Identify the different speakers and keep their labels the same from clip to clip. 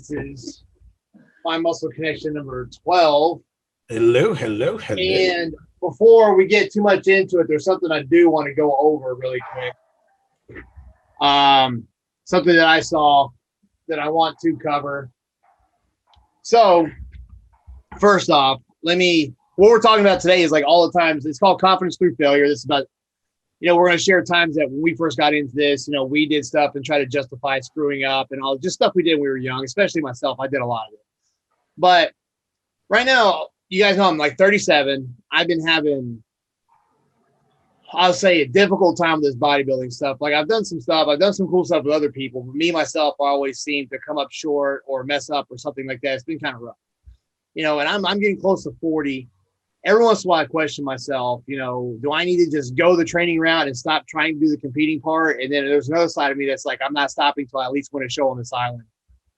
Speaker 1: This is My Muscle Connection number 12.
Speaker 2: Hello, hello, hello.
Speaker 1: And before we get too much into it, there's something I do want to go over really quick. Something that I saw that I want to cover. So, first off, what we're talking about today is like all the times, it's called Confidence Through Failure. This is about, we're going to share times that when we first got into this, we did stuff and try to justify screwing up and all just stuff we did when we were young, especially myself. I did a lot of it. But right now, you guys know I'm like 37. I've been having, I'll say, a difficult time with this bodybuilding stuff. Like I've done some stuff. I've done some cool stuff with other people. But me, myself, I always seem to come up short or mess up or something like that. It's been kind of rough. And I'm getting close to 40. Every once in a while I question myself, do I need to just go the training route and stop trying to do the competing part? And then there's another side of me that's like, I'm not stopping till I at least win a show on this island.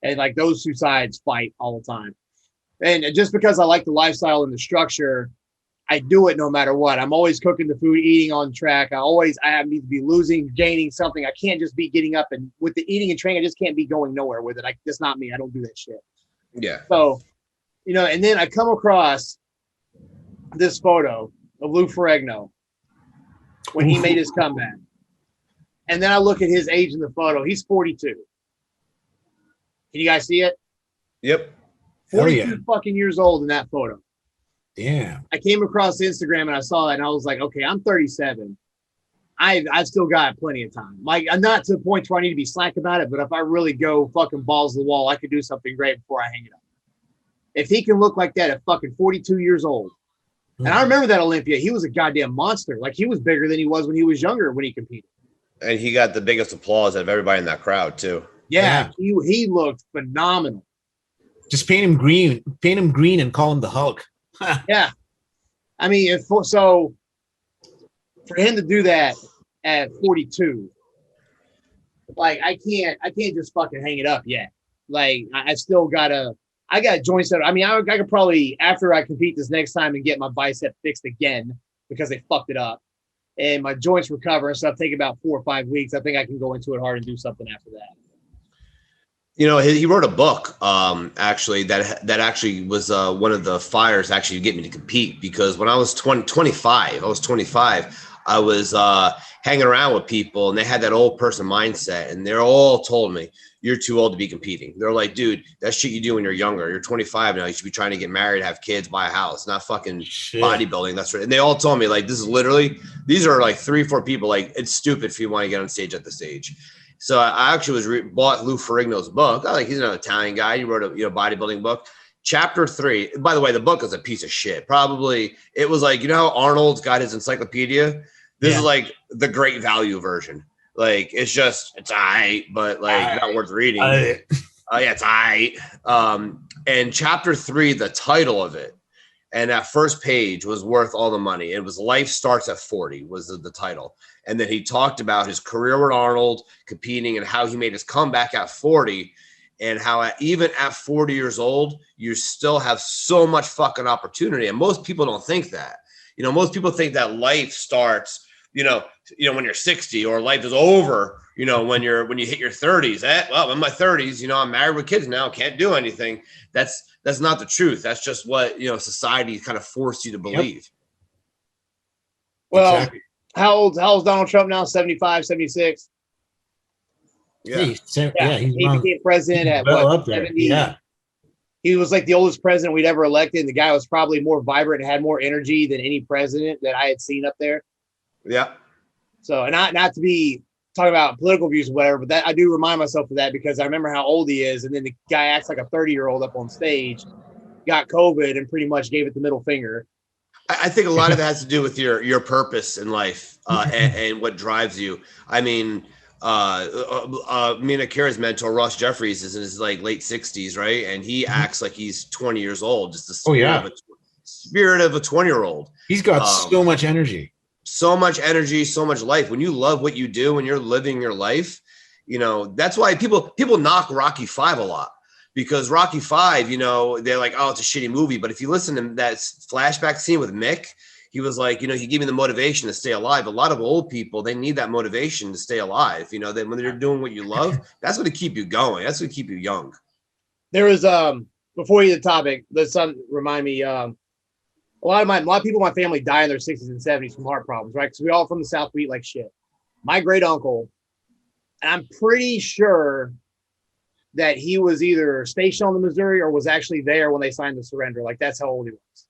Speaker 1: And like those two sides fight all the time. And just because I like the lifestyle and the structure, I do it no matter what. I'm always cooking the food, eating on track. I need to be losing, gaining something. I can't just be getting up and with the eating and training, I just can't be going nowhere with it. That's not me. I don't do that shit.
Speaker 3: Yeah.
Speaker 1: So, and then I come across this photo of Lou Ferrigno when he made his comeback. And then I look at his age in the photo. He's 42. Can you guys see it?
Speaker 3: Yep.
Speaker 1: 42 fucking years old in that photo.
Speaker 2: Yeah.
Speaker 1: I came across Instagram and I saw that and I was like, okay, I'm 37. I've still got plenty of time. Like, I'm not to the point where I need to be slack about it, but if I really go fucking balls to the wall, I could do something great before I hang it up. If he can look like that at fucking 42 years old. And I remember that Olympia, he was a goddamn monster. Like he was bigger than he was when he was younger when he competed.
Speaker 3: And he got the biggest applause out of everybody in that crowd too.
Speaker 1: Yeah. He looked phenomenal.
Speaker 2: Just paint him green and call him the Hulk.
Speaker 1: Yeah. I mean, so for him to do that at 42, like I can't just fucking hang it up yet. Like I got joints that, I could probably, after I compete this next time and get my bicep fixed again because they fucked it up and my joints recover and stuff, take about 4 or 5 weeks. I think I can go into it hard and do something after that.
Speaker 3: He wrote a book, actually, that actually was one of the fires actually to get me to compete, because when I was 25, I was hanging around with people and they had that old person mindset and they're all told me, you're too old to be competing. They're like, dude, that shit you do when you're younger. You're 25 now. You should be trying to get married, have kids, buy a house, not fucking bodybuilding. That's right. And they all told me, like, these are like 3 or 4 people. Like, it's stupid if you want to get on stage at this age. So I actually bought Lou Ferrigno's book. He's an Italian guy. He wrote a bodybuilding book. Chapter 3. By the way, the book is a piece of shit. Probably it was like, how Arnold's got his encyclopedia. This is like the great value version. Like it's all right, but like not worth reading. Yeah, it's all right. And chapter 3, the title of it, and that first page was worth all the money. It was Life Starts at 40 was the title. And then he talked about his career with Arnold competing and how he made his comeback at 40 and how even at 40 years old, you still have so much fucking opportunity. And most people don't think that. Most people think that life starts, when you're 60 or life is over, when you hit your 30s. Well, in my 30s, I'm married with kids now, can't do anything. That's not the truth. That's just what, society kind of forced you to believe. Yep.
Speaker 1: Well, exactly. How old's Donald Trump now? 75, 76?
Speaker 3: Yeah.
Speaker 2: He
Speaker 1: became president at what, 70?
Speaker 2: Yeah.
Speaker 1: He was like the oldest president we'd ever elected. The guy was probably more vibrant and had more energy than any president that I had seen up there.
Speaker 3: Yeah.
Speaker 1: So, and not to be talking about political views or whatever, but that I do remind myself of that because I remember how old he is. And then the guy acts like a 30-year-old up on stage, got COVID and pretty much gave it the middle finger.
Speaker 3: I think a lot of it has to do with your purpose in life and what drives you. I mean, me and Akira's mentor, Ross Jeffries, is in his like late 60s, right? And he acts like he's 20 years old, just the spirit of a 20-year-old.
Speaker 2: He's got so much energy.
Speaker 3: So much energy, so much life. When you love what you do, when you're living your life, that's why people knock Rocky V a lot. Because Rocky V, they're like, oh, it's a shitty movie. But if you listen to that flashback scene with Mick, he was like, he gave me the motivation to stay alive. A lot of old people, they need that motivation to stay alive. That when they're doing what you love, that's going to keep you going. That's going to keep you young.
Speaker 1: There was before you the topic, the son remind me a lot of people in my family die in their 60s and 70s from heart problems, right? Because we all from the South, we eat like shit. My great uncle, and I'm pretty sure that he was either stationed on the Missouri or was actually there when they signed the surrender. Like that's how old he was.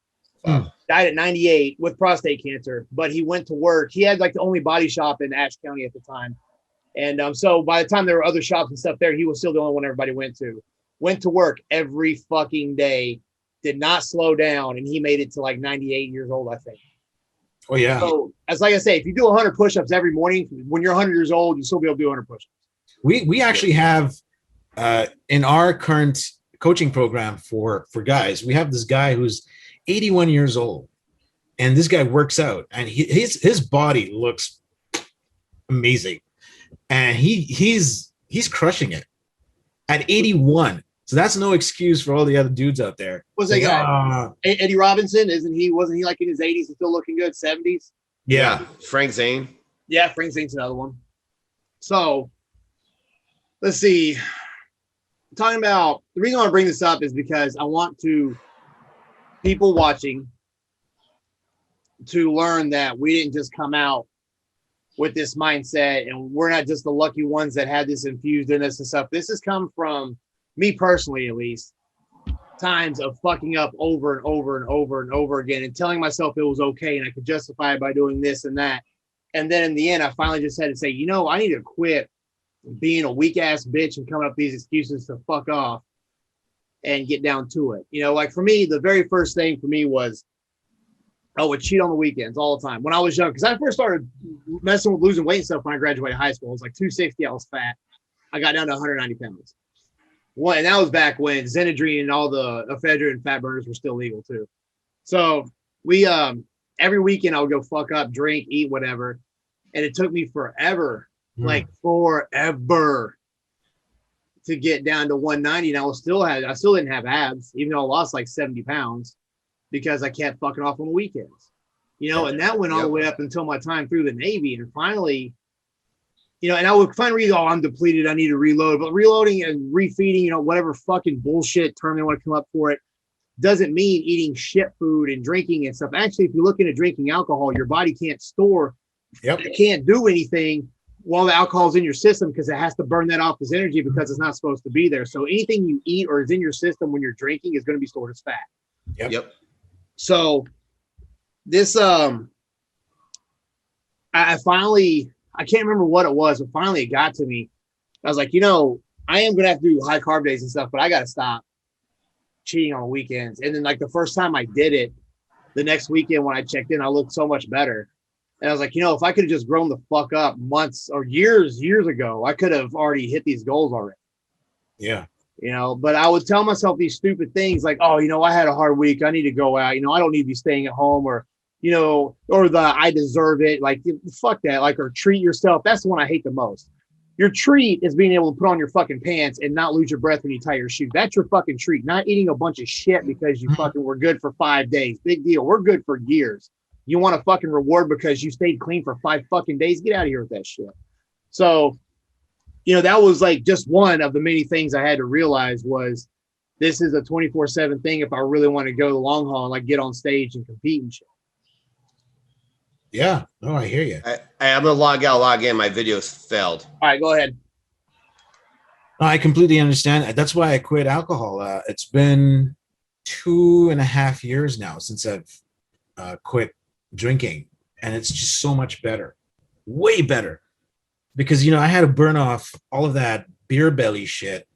Speaker 1: Died at 98 with prostate cancer, but he went to work. He had like the only body shop in Ashe County at the time. And so by the time there were other shops and stuff there, he was still the only one everybody went to. Went to work every fucking day, did not slow down, and he made it to like 98 years old, I think.
Speaker 2: Oh, yeah.
Speaker 1: So, as like I say, if you do 100 push-ups every morning, when you're 100 years old, you'll still be able to do 100 push-ups.
Speaker 2: We actually have in our current coaching program for guys, we have this guy who's 81 years old, and this guy works out, and his body looks amazing, and he's crushing it at 81. So that's no excuse for all the other dudes out there.
Speaker 1: Was that guy Eddie Robinson? Wasn't he like in his 80s and still looking good? 70s?
Speaker 3: Yeah. Frank Zane.
Speaker 1: Yeah, Frank Zane's another one. So let's see. I'm talking about the reason I want to bring this up is because I want people watching to learn that we didn't just come out with this mindset, and we're not just the lucky ones that had this infused in us and stuff. This has come from me personally, at least, times of fucking up over and over and over and over again and telling myself it was okay and I could justify it by doing this and that. And then in the end, I finally just had to say, I need to quit being a weak ass bitch and coming up with these excuses to fuck off and get down to it. Like for me, the very first thing for me was I would cheat on the weekends all the time when I was young. Because I first started messing with losing weight and stuff when I graduated high school. I was like 260. I was fat. I got down to 190 pounds. And that was back when Xenadrine and all the ephedrine and fat burners were still legal too. So we every weekend I would go fuck up, drink, eat, whatever. And it took me forever, like forever, to get down to 190. And I still didn't have abs, even though I lost like 70 pounds because I kept fucking off on the weekends. And that went all the way up until my time through the Navy. And finally, and I would finally read, I'm depleted, I need to reload. But reloading and refeeding, whatever fucking bullshit term they want to come up for it, doesn't mean eating shit food and drinking and stuff. Actually, if you look into drinking alcohol, your body can't store, it can't do anything while the alcohol's in your system because it has to burn that off as energy because it's not supposed to be there. So anything you eat or is in your system when you're drinking is going to be stored as fat.
Speaker 3: Yep.
Speaker 1: So this, I can't remember what it was, but finally it got to me. I was like, I am going to have to do high carb days and stuff, but I got to stop cheating on weekends. And then like the first time I did it, the next weekend when I checked in, I looked so much better. And I was like, if I could have just grown the fuck up months or years ago, I could have already hit these goals already.
Speaker 2: Yeah.
Speaker 1: But I would tell myself these stupid things like, I had a hard week. I need to go out. I don't need to be staying at home or I deserve it. Like, fuck that. Like, or treat yourself. That's the one I hate the most. Your treat is being able to put on your fucking pants and not lose your breath when you tie your shoe. That's your fucking treat. Not eating a bunch of shit because you fucking were good for 5 days. Big deal. We're good for years. You want a fucking reward because you stayed clean for 5 fucking days? Get out of here with that shit. So, that was like just one of the many things I had to realize was this is a 24/7 thing if I really want to go the long haul and like get on stage and compete and shit.
Speaker 2: Yeah. No, I hear you.
Speaker 3: I'm going to log in. My video's failed.
Speaker 1: All right, go ahead.
Speaker 2: I completely understand. That's why I quit alcohol. It's been 2.5 years now since I've quit drinking, and it's just so much better, way better, because I had to burn off all of that beer belly shit,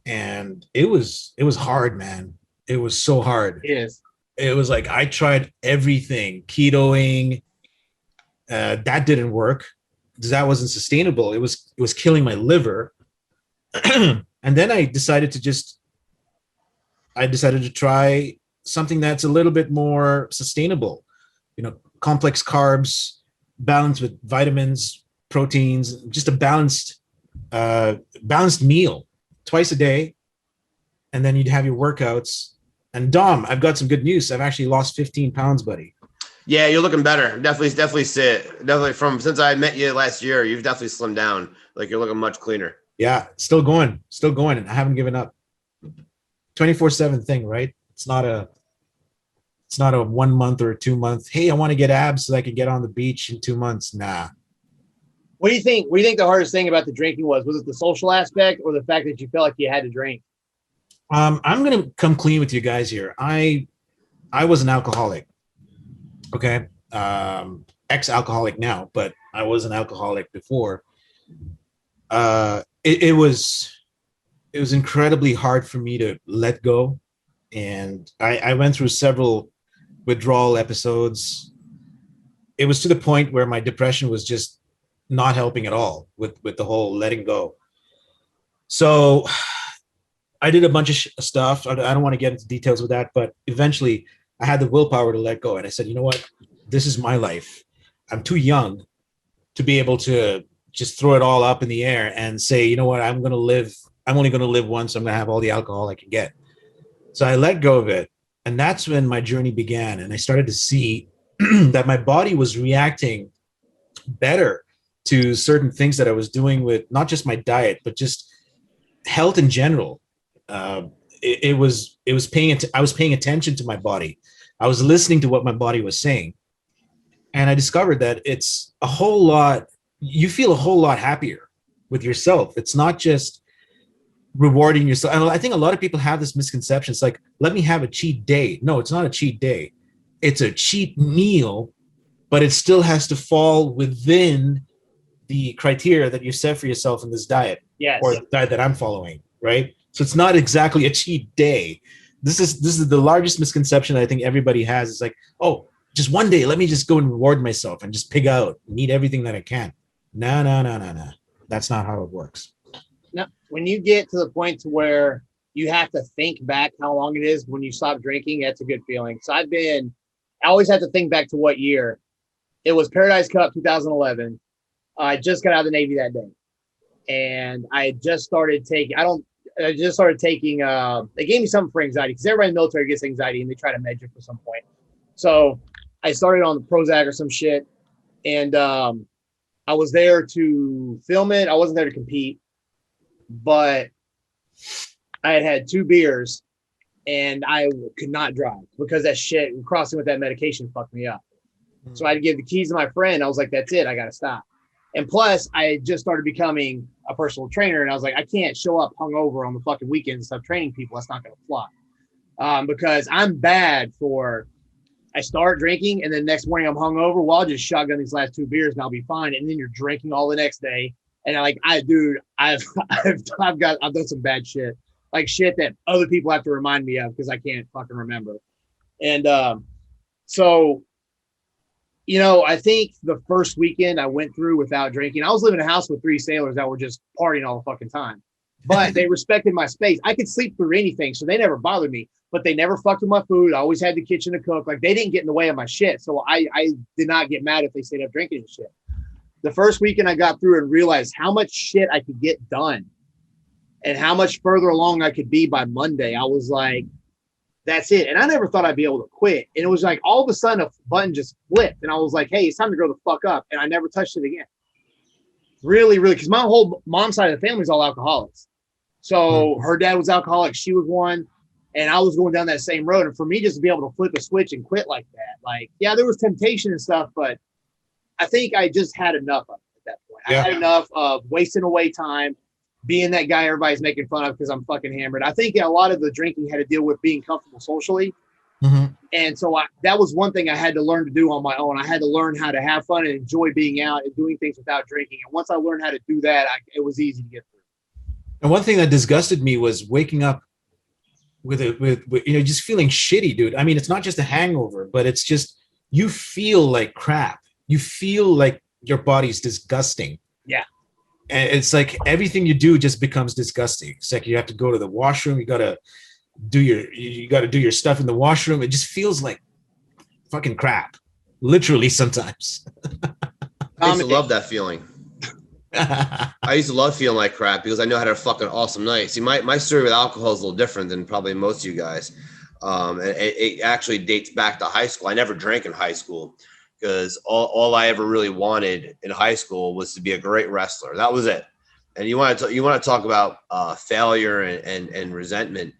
Speaker 2: and it was hard, man. It was so hard.
Speaker 1: It is.
Speaker 2: It was like I tried everything, ketoing. That didn't work because that wasn't sustainable. It was killing my liver. And then I decided to try something that's a little bit more sustainable, complex carbs, balanced with vitamins, proteins, just a balanced meal twice a day. And then you'd have your workouts. And Dom, I've got some good news. I've actually lost 15 pounds, buddy.
Speaker 3: Yeah, you're looking better. Definitely since I met you last year, you've definitely slimmed down. Like you're looking much cleaner.
Speaker 2: Yeah, still going, and I haven't given up. 24/7 thing, right? It's not a 1 month or a 2 month. Hey, I want to get abs so I can get on the beach in 2 months. Nah.
Speaker 1: What do you think? What do you think the hardest thing about the drinking was? Was it the social aspect or the fact that you felt like you had to drink?
Speaker 2: I'm gonna come clean with you guys here. I was an alcoholic. Okay. Ex-alcoholic now, but I was an alcoholic before. It was incredibly hard for me to let go. And I went through several withdrawal episodes. It was to the point where my depression was just not helping at all with the whole letting go. So I did a bunch of stuff. I don't want to get into details with that, but eventually I had the willpower to let go. And I said, you know what? This is my life. I'm too young to be able to just throw it all up in the air and say, you know what? I'm only going to live once. I'm going to have all the alcohol I can get. So I let go of it. And that's when my journey began. And I started to see that my body was reacting better to certain things that I was doing with not just my diet, but just health in general. I was paying attention to my body. I was listening to what my body was saying. And I discovered that it's a whole lot, you feel a whole lot happier with yourself. It's not just rewarding yourself. And I think a lot of people have this misconception. It's like, let me have a cheat day. No, it's not a cheat day. It's a cheat meal, but it still has to fall within the criteria that you set for yourself in this diet.
Speaker 1: Yes.
Speaker 2: Or the diet that I'm following, right? So it's not exactly a cheat day. This is the largest misconception that I think everybody has. It's like, oh, just one day, let me just go and reward myself and just pig out and eat everything that I can. No. That's not how it works.
Speaker 1: Now, when you get to the point to where you have to think back how long it is when you stop drinking, that's a good feeling. So I always have to think back to what year. It was Paradise Cup 2011. I just got out of the Navy that day. And I just started taking, they gave me something for anxiety because everybody in the military gets anxiety and they try to measure for some point. So I started on the Prozac or some shit. And I was there to film it. I wasn't there to compete, but I had 2 beers and I could not drive because that shit crossing with that medication fucked me up. So I had to give the keys to my friend. I was like, that's it. I got to stop. And plus I had just started becoming a personal trainer. And I was like, I can't show up hungover on the fucking weekends and start training people. That's not going to fly. Because I'm bad for, I start drinking and then next morning I'm hungover. Well, I'll just shotgun these last 2 beers and I'll be fine. And then you're drinking all the next day. And I've done some bad shit, like shit that other people have to remind me of because I can't fucking remember. And so, you know, I think the first weekend I went through without drinking, I was living in a house with 3 sailors that were just partying all the fucking time, but they respected my space. I could sleep through anything. So they never bothered me, but they never fucked with my food. I always had the kitchen to cook. Like they didn't get in the way of my shit. So I did not get mad if they stayed up drinking and shit. The first weekend I got through and realized how much shit I could get done and how much further along I could be by Monday. I was like, that's it. And I never thought I'd be able to quit. And it was like, all of a sudden a button just flipped and I was like, hey, it's time to grow the fuck up. And I never touched it again. Really, really. Cause my whole mom's side of the family is all alcoholics. So her dad was alcoholic. She was one. And I was going down that same road. And for me just to be able to flip a switch and quit like that, like, yeah, there was temptation and stuff, but I think I just had enough of it at that point. Yeah. I had enough of wasting away time, being that guy everybody's making fun of because I'm fucking hammered. I think a lot of the drinking had to deal with being comfortable socially. Mm-hmm. And so that was one thing I had to learn to do on my own. I had to learn how to have fun and enjoy being out and doing things without drinking. And once I learned how to do that, it was easy to get through.
Speaker 2: And one thing that disgusted me was waking up with just feeling shitty, dude. I mean, it's not just a hangover, but it's just, you feel like crap. You feel like your body's disgusting. Yeah. And it's like everything you do just becomes disgusting. It's like you have to go to the washroom. You got to do your stuff in the washroom. It just feels like fucking crap. Literally sometimes.
Speaker 3: I used to love that feeling. I used to love feeling like crap because I know I had a fucking awesome night. See, my story with alcohol is a little different than probably most of you guys. It actually dates back to high school. I never drank in high school. Because all I ever really wanted in high school was to be a great wrestler. That was it. And you want to talk about failure and resentment.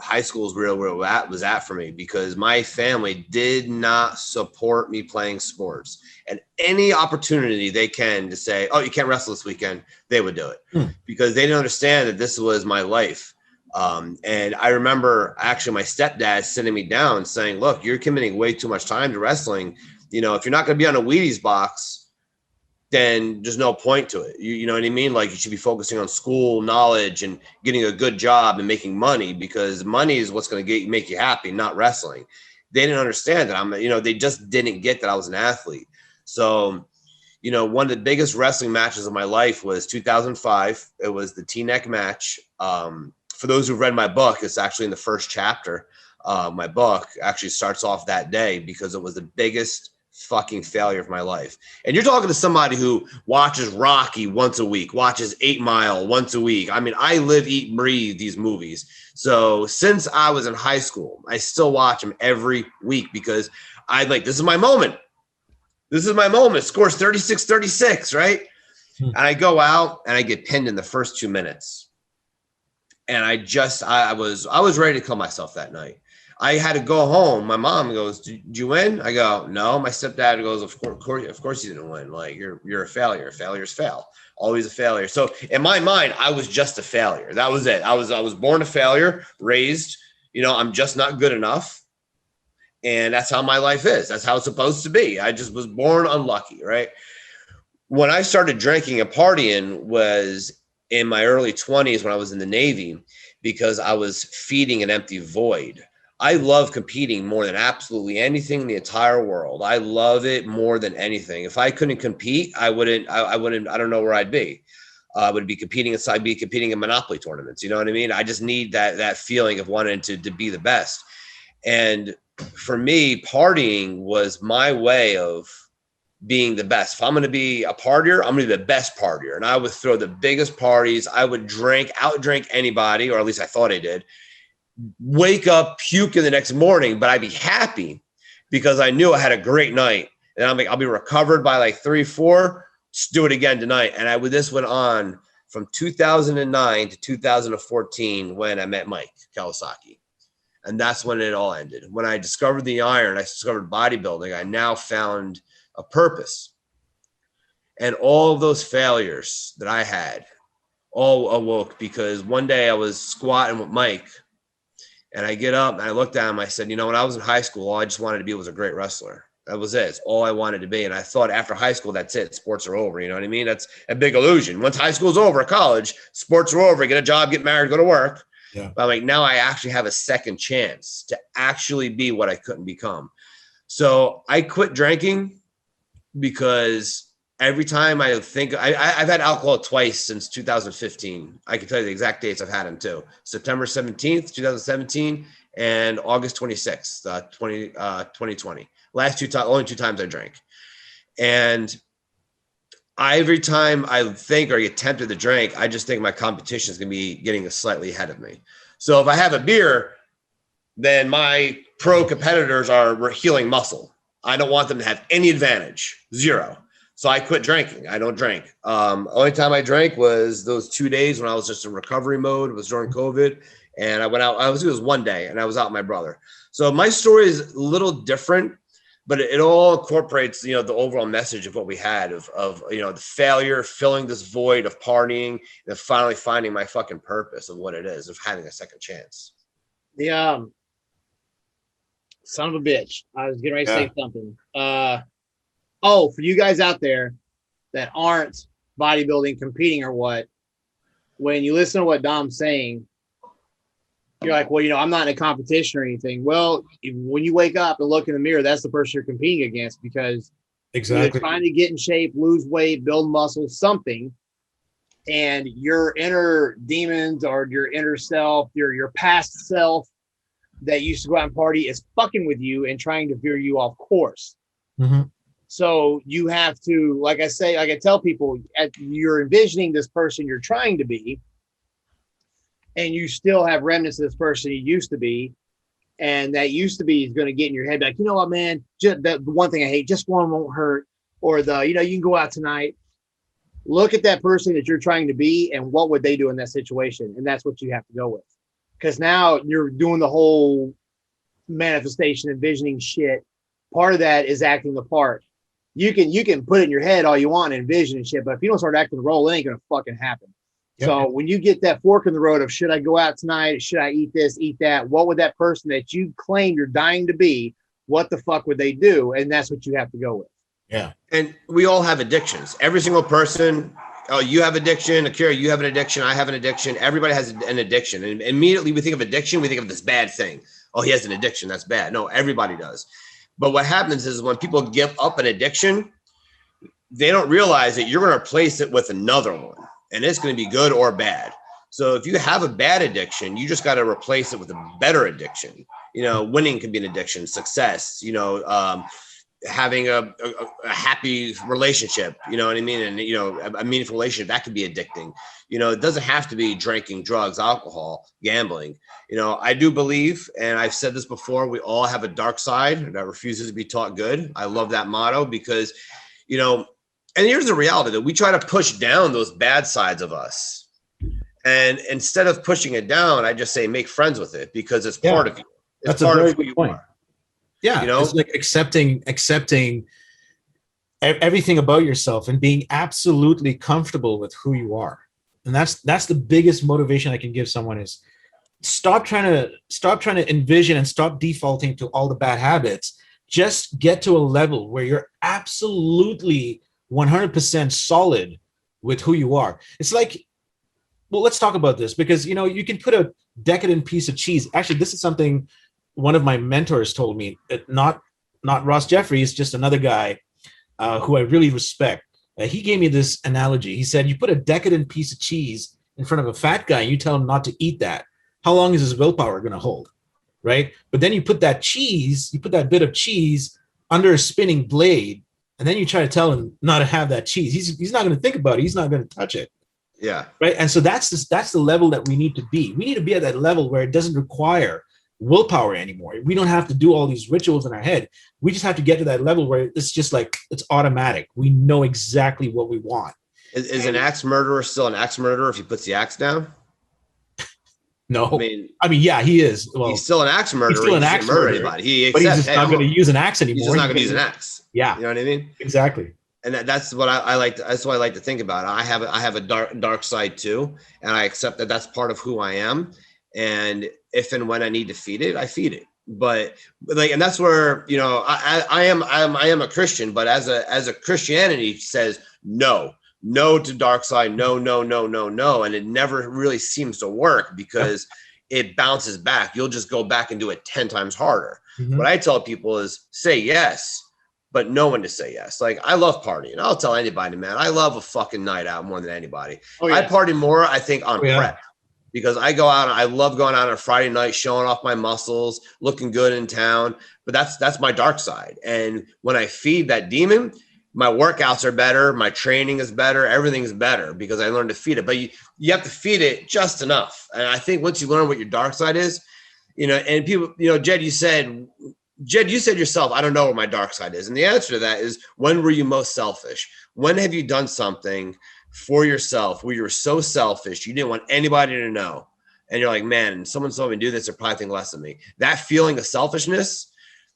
Speaker 3: high school is where that was at for me, because my family did not support me playing sports, and any opportunity they can to say, oh, you can't wrestle this weekend, they would do it because they didn't understand that this was my life. And I remember actually my stepdad sitting me down saying, look, you're committing way too much time to wrestling. You know, if you're not going to be on a Wheaties box, then there's no point to it. You know what I mean? Like, you should be focusing on school knowledge and getting a good job and making money, because money is what's going to make you happy, not wrestling. They didn't understand that they just didn't get that I was an athlete. So, you know, one of the biggest wrestling matches of my life was 2005. It was the T-neck match. For those who've read my book, it's actually in the first chapter. My book actually starts off that day, because it was the biggest fucking failure of my life. And you're talking to somebody who watches Rocky once a week, watches 8 Mile once a week. I mean, I live, eat, breathe these movies. So since I was in high school, I still watch them every week, because this is my moment. This is my moment. Scores 36-36, right? And I go out and I get pinned in the first 2 minutes. And I was ready to kill myself that night. I had to go home. My mom goes, did you win? I go, no. My stepdad goes, of course you didn't win. Like, you're a failure. Failures fail. Always a failure. So in my mind, I was just a failure. That was it. I was born a failure, raised, I'm just not good enough. And that's how my life is. That's how it's supposed to be. I just was born unlucky, right? When I started drinking and partying was in my early 20s, when I was in the Navy, because I was feeding an empty void. I love competing more than absolutely anything in the entire world. I love it more than anything. If I couldn't compete, I don't know where I'd be. I would be competing in Monopoly tournaments. You know what I mean? I just need that feeling of wanting to be the best. And for me, partying was my way of being the best. If I'm going to be a partier, I'm going to be the best partier. And I would throw the biggest parties. I would outdrink anybody, or at least I thought I did. Wake up, puke in the next morning, but I'd be happy because I knew I had a great night. And I'm like, I'll be recovered by like 3, 4. Let's do it again tonight. And this went on from 2009 to 2014 when I met Mike Kawasaki. And that's when it all ended. When I discovered the iron, I discovered bodybuilding. I now found a purpose. And all of those failures that I had all awoke, because one day I was squatting with Mike. And I get up and I looked at him. I said, when I was in high school, all I just wanted to be was a great wrestler. That was it. It's all I wanted to be. And I thought after high school, that's it. Sports are over. You know what I mean? That's a big illusion. Once high school's over, college, sports are over. Get a job, get married, go to work. Yeah. But I'm like, now I actually have a second chance to actually be what I couldn't become. So I quit drinking because every time I think I've had alcohol twice since 2015. I can tell you the exact dates I've had them too. September 17th, 2017 and August 26th, 2020. Only 2 times I drank. And every time I think or get tempted to drink, I just think my competition is going to be getting slightly ahead of me. So if I have a beer, then my pro competitors are healing muscle. I don't want them to have any advantage. 0. So I quit drinking. I don't drink. Only time I drank was those 2 days when I was just in recovery mode. It was during COVID. And I went out. It was one day, and I was out with my brother. So my story is a little different, but it all incorporates, the overall message of what we had of the failure, filling this void of partying, and finally finding my fucking purpose of what it is, of having a second chance.
Speaker 1: The son of a bitch. I was getting ready to say something. For you guys out there that aren't bodybuilding, competing or what, when you listen to what Dom's saying, you're like, well, I'm not in a competition or anything. Well, when you wake up and look in the mirror, that's the person you're competing against, because you're trying to get in shape, lose weight, build muscle, something. And your inner demons or your inner self, your past self that used to go out and party is fucking with you and trying to veer you off course. Mm-hmm. So you have to, like I tell people, you're envisioning this person you're trying to be, and you still have remnants of this person you used to be. And that used to be is going to get in your head, like, you know what, man, just the one thing I hate, just one won't hurt. Or you can go out tonight. Look at that person that you're trying to be, and what would they do in that situation? And that's what you have to go with. because now you're doing the whole manifestation, envisioning shit. Part of that is acting the part. You can put it in your head all you want and envision and shit, but if you don't start acting the role, it ain't gonna fucking happen. Yep. So when you get that fork in the road of should I go out tonight? Should I eat this, eat that? What would that person that you claim you're dying to be, what the fuck would they do? And that's what you have to go with.
Speaker 3: Yeah. And we all have addictions. Every single person, oh, you have addiction. Akira, you have an addiction. I have an addiction. Everybody has an addiction. And immediately we think of addiction, we think of this bad thing. Oh, he has an addiction. That's bad. No, everybody does. But what happens is when people give up an addiction, they don't realize that you're going to replace it with another one. And it's going to be good or bad. So if you have a bad addiction, you just got to replace it with a better addiction. You know, winning can be an addiction, success, you know, having a happy relationship, you know what I mean? And, you know, a meaningful relationship, that could be addicting. You know, it doesn't have to be drinking, drugs, alcohol, gambling. You know, I do believe, and I've said this before, we all have a dark side that refuses to be taught good. I love that motto because, you know, and here's the reality that we try to push down those bad sides of us. And instead of pushing it down, I just say make friends with it because it's part of you. It's
Speaker 2: That's part of who you
Speaker 3: are.
Speaker 2: Yeah,
Speaker 3: you know,
Speaker 2: it's like accepting everything about yourself and being absolutely comfortable with who you are. And that's the biggest motivation I can give someone is stop trying to envision and stop defaulting to all the bad habits. Just get to a level where you're absolutely 100% solid with who you are. It's like, well, let's talk about this because, you know, you can put a decadent piece of cheese. Actually, this is something one of my mentors told me, not Ross Jeffries, just another guy who I really respect. He gave me this analogy. He said, you put a decadent piece of cheese in front of a fat guy and you tell him not to eat that. How long is his willpower going to hold? Right. But then you put that bit of cheese under a spinning blade, and then you try to tell him not to have that cheese. He's not going to think about it. He's not going to touch it.
Speaker 3: Yeah.
Speaker 2: Right. And so that's the level that we need to be. We need to be at that level where it doesn't require willpower anymore. We don't have to do all these rituals in our head. We just have to get to that level where it's just like it's automatic. We know exactly what we want.
Speaker 3: Is an axe murderer still an axe murderer if he puts the axe down?
Speaker 2: No, I mean, yeah, he is. Well,
Speaker 3: he's still an axe murderer.
Speaker 2: He's still an axe murderer. Anybody.
Speaker 3: But
Speaker 2: he's just not going to use an axe anymore.
Speaker 3: He's just not going to use an axe.
Speaker 2: Yeah,
Speaker 3: you know what I mean?
Speaker 2: Exactly.
Speaker 3: And that's what I like. That's what I like to think about. I have a dark side too, and I accept that that's part of who I am. And if and when I need to feed it, I feed it. But like, and that's where, you know, I am a Christian, but as a Christianity says no to dark side, no, and it never really seems to work because it bounces back. You'll just go back and do it 10 times harder. Mm-hmm. What I tell people is say yes, but know when to say yes. Like I love partying. I'll tell anybody, man, I love a fucking night out more than anybody. Oh, yeah. I party more, I think, on prep. Because I go out, I love going out on a Friday night, showing off my muscles, looking good in town. But that's my dark side. And when I feed that demon, my workouts are better, my training is better, everything's better because I learned to feed it. But you have to feed it just enough. And I think once you learn what your dark side is, you know, and people, you know, Jed, you said yourself, I don't know what my dark side is. And the answer to that is, when were you most selfish? When have you done something for yourself where you were so selfish you didn't want anybody to know, and you're like, man, someone saw me do this, they're probably thinking less of me? That feeling of selfishness,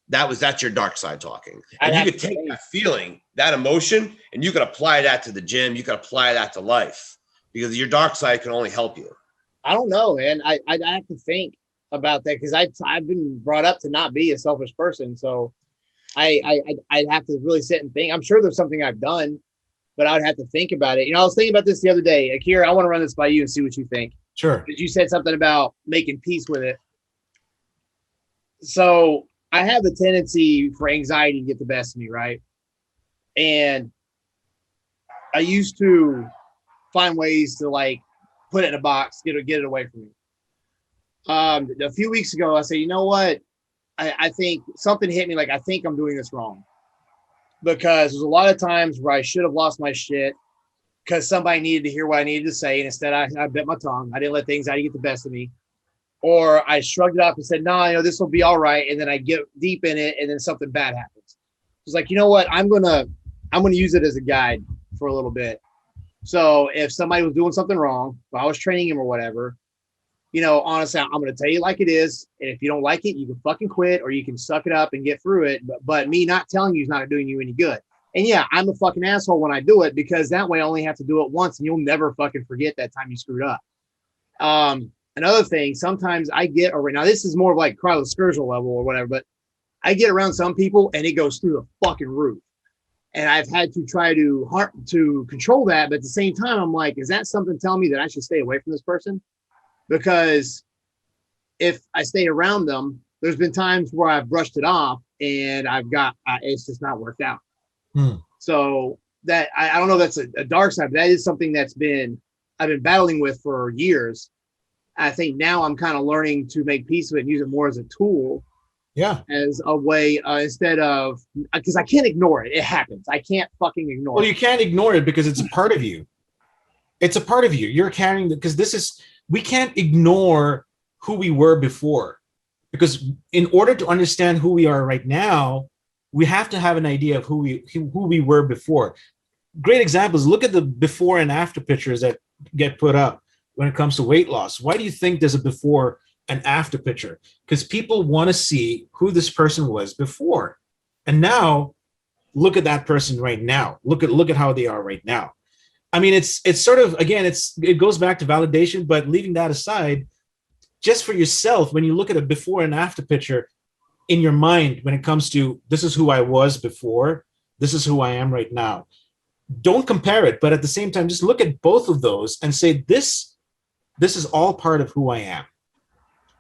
Speaker 3: that's your dark side talking. And you could take that feeling, that emotion, and you could apply that to the gym, you could apply that to life, because your dark side can only help you.
Speaker 1: I don't know, man. I have to think about that because I've been brought up to not be a selfish person, so I'd have to really sit and think. I'm sure there's something I've done, but I would have to think about it. You know, I was thinking about this the other day. Akira, I want to run this by you and see what you think.
Speaker 2: Sure.
Speaker 1: Because you said something about making peace with it. So I have a tendency for anxiety to get the best of me, right? And I used to find ways to like put it in a box, get it away from me. A few weeks ago, I said, you know what? I think something hit me like, I think I'm doing this wrong. Because there's a lot of times where I should have lost my shit because somebody needed to hear what I needed to say. And instead, I bit my tongue. I didn't let the anxiety get the best of me. Or I shrugged it off and said, no, you know, this will be all right. And then I get deep in it and then something bad happens. It's like, you know what? I'm gonna use it as a guide for a little bit. So if somebody was doing something wrong, if I was training him or whatever, honestly, I'm going to tell you like it is. And if you don't like it, you can fucking quit or you can suck it up and get through it. But me not telling you is not doing you any good. And yeah, I'm a fucking asshole when I do it because that way I only have to do it once and you'll never fucking forget that time you screwed up. Another thing, sometimes I get around, now this is more of like cryo-scourgial level or whatever, but I get around some people and it goes through the fucking roof. And I've had to try to control that. But at the same time, I'm like, is that something telling me that I should stay away from this person? Because if I stay around them, there's been times where I've brushed it off and it's just not worked out. So that, I don't know if that's a dark side, but that is something I've been battling with for years. I think now I'm kind of learning to make peace with it and use it more as a tool. Yeah. As a way, instead of, because I can't ignore it. It happens. I can't fucking ignore it.
Speaker 2: Well, you can't ignore it because it's a part of you. It's a part of you. You're carrying because we can't ignore who we were before. Because in order to understand who we are right now, we have to have an idea of who we were before. Great examples. Look at the before and after pictures that get put up when it comes to weight loss. Why do you think there's a before and after picture? Because people want to see who this person was before. And now look at that person right now. Look at how they are right now. I mean, it's sort of, again, it goes back to validation, but leaving that aside, just for yourself, when you look at a before and after picture in your mind, when it comes to this is who I was before, this is who I am right now. Don't compare it, but at the same time, just look at both of those and say, this is all part of who I am.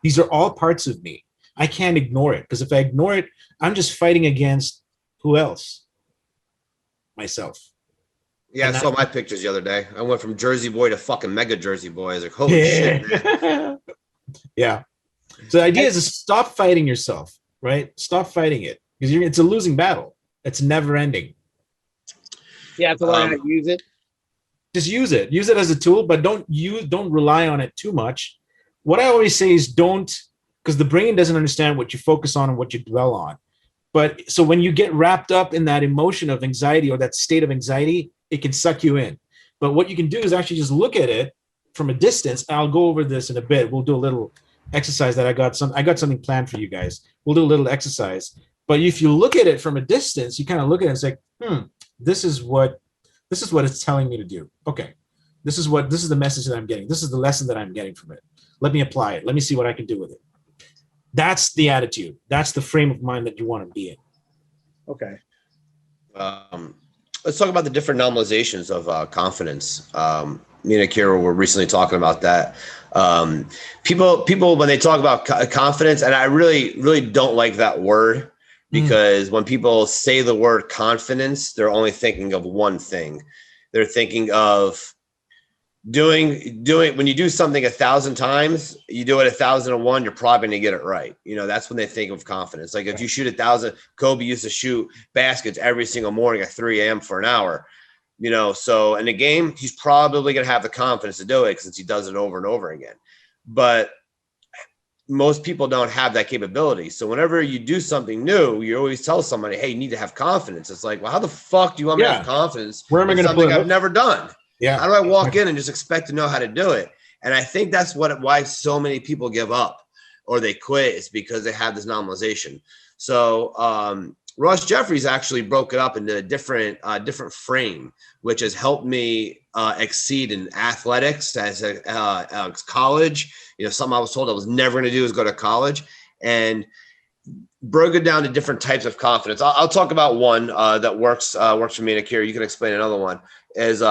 Speaker 2: These are all parts of me. I can't ignore it, because if I ignore it, I'm just fighting against who else? Myself.
Speaker 3: Yeah, I saw my pictures the other day. I went from Jersey boy to fucking mega Jersey boy. I was like, holy shit, man.
Speaker 2: Yeah. So the idea is to stop fighting yourself, right? Stop fighting it, because it's a losing battle. It's never ending.
Speaker 1: You have to learn how to use it.
Speaker 2: Just use it. Use it as a tool, but don't rely on it too much. What I always say is because the brain doesn't understand what you focus on and what you dwell on. But so when you get wrapped up in that emotion of anxiety or that state of anxiety, it can suck you in. But what you can do is actually just look at it from a distance. I'll go over this in a bit. We'll do a little exercise that I got something planned for you guys. We'll do a little exercise. But if you look at it from a distance, you kind of look at it and say, this is what it's telling me to do. Okay. This is the message that I'm getting. This is the lesson that I'm getting from it. Let me apply it. Let me see what I can do with it. That's the attitude. That's the frame of mind that you want to be in.
Speaker 1: Okay.
Speaker 3: Let's talk about the different normalizations of confidence. Me and Akira were recently talking about that. People, when they talk about confidence, and I really, really don't like that word, because when people say the word confidence, they're only thinking of one thing. They're thinking of doing when you do something 1,000 times, you do it 1,001, you're probably going to get it right. That's when they think of confidence. Like if you shoot 1,000, Kobe used to shoot baskets every single morning at 3 a.m. for an hour. So in the game, he's probably going to have the confidence to do it since he does it over and over again. But most people don't have that capability. So whenever you do something new, you always tell somebody, hey, you need to have confidence. It's like, well, how the fuck do you want me to have confidence?
Speaker 2: Where am I going to put it?
Speaker 3: I've never done.
Speaker 2: Yeah.
Speaker 3: How do I walk in and just expect to know how to do it? And I think that's why so many people give up or they quit, is because they have this normalization. So Ross Jeffries actually broke it up into a different frame, which has helped me exceed in athletics as a college. Something I was told I was never going to do is go to college, and broke it down to different types of confidence. I'll talk about one that works for me and Akira. You can explain another one. Is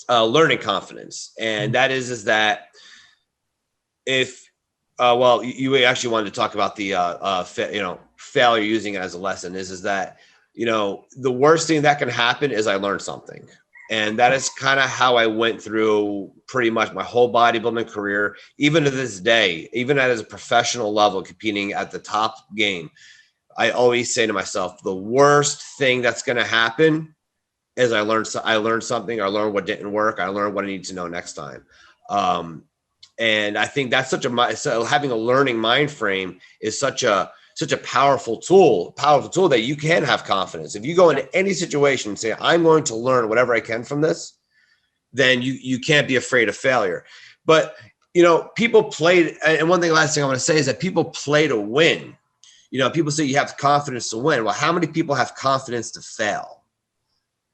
Speaker 3: learning confidence, and that is that if you actually wanted to talk about the failure using it as a lesson is that the worst thing that can happen is I learned something. And that is kind of how I went through pretty much my whole bodybuilding career, even to this day, even at a professional level, competing at the top game. I always say to myself, the worst thing that's going to happen is I learned something. I learned what didn't work. I learned what I need to know next time. And I think that's so having a learning mind frame is such a powerful tool that you can have confidence. If you go into any situation and say, I'm going to learn whatever I can from this, then you can't be afraid of failure. But, people played, and one thing, last thing I want to say is that people play to win. People say you have confidence to win. Well, how many people have confidence to fail?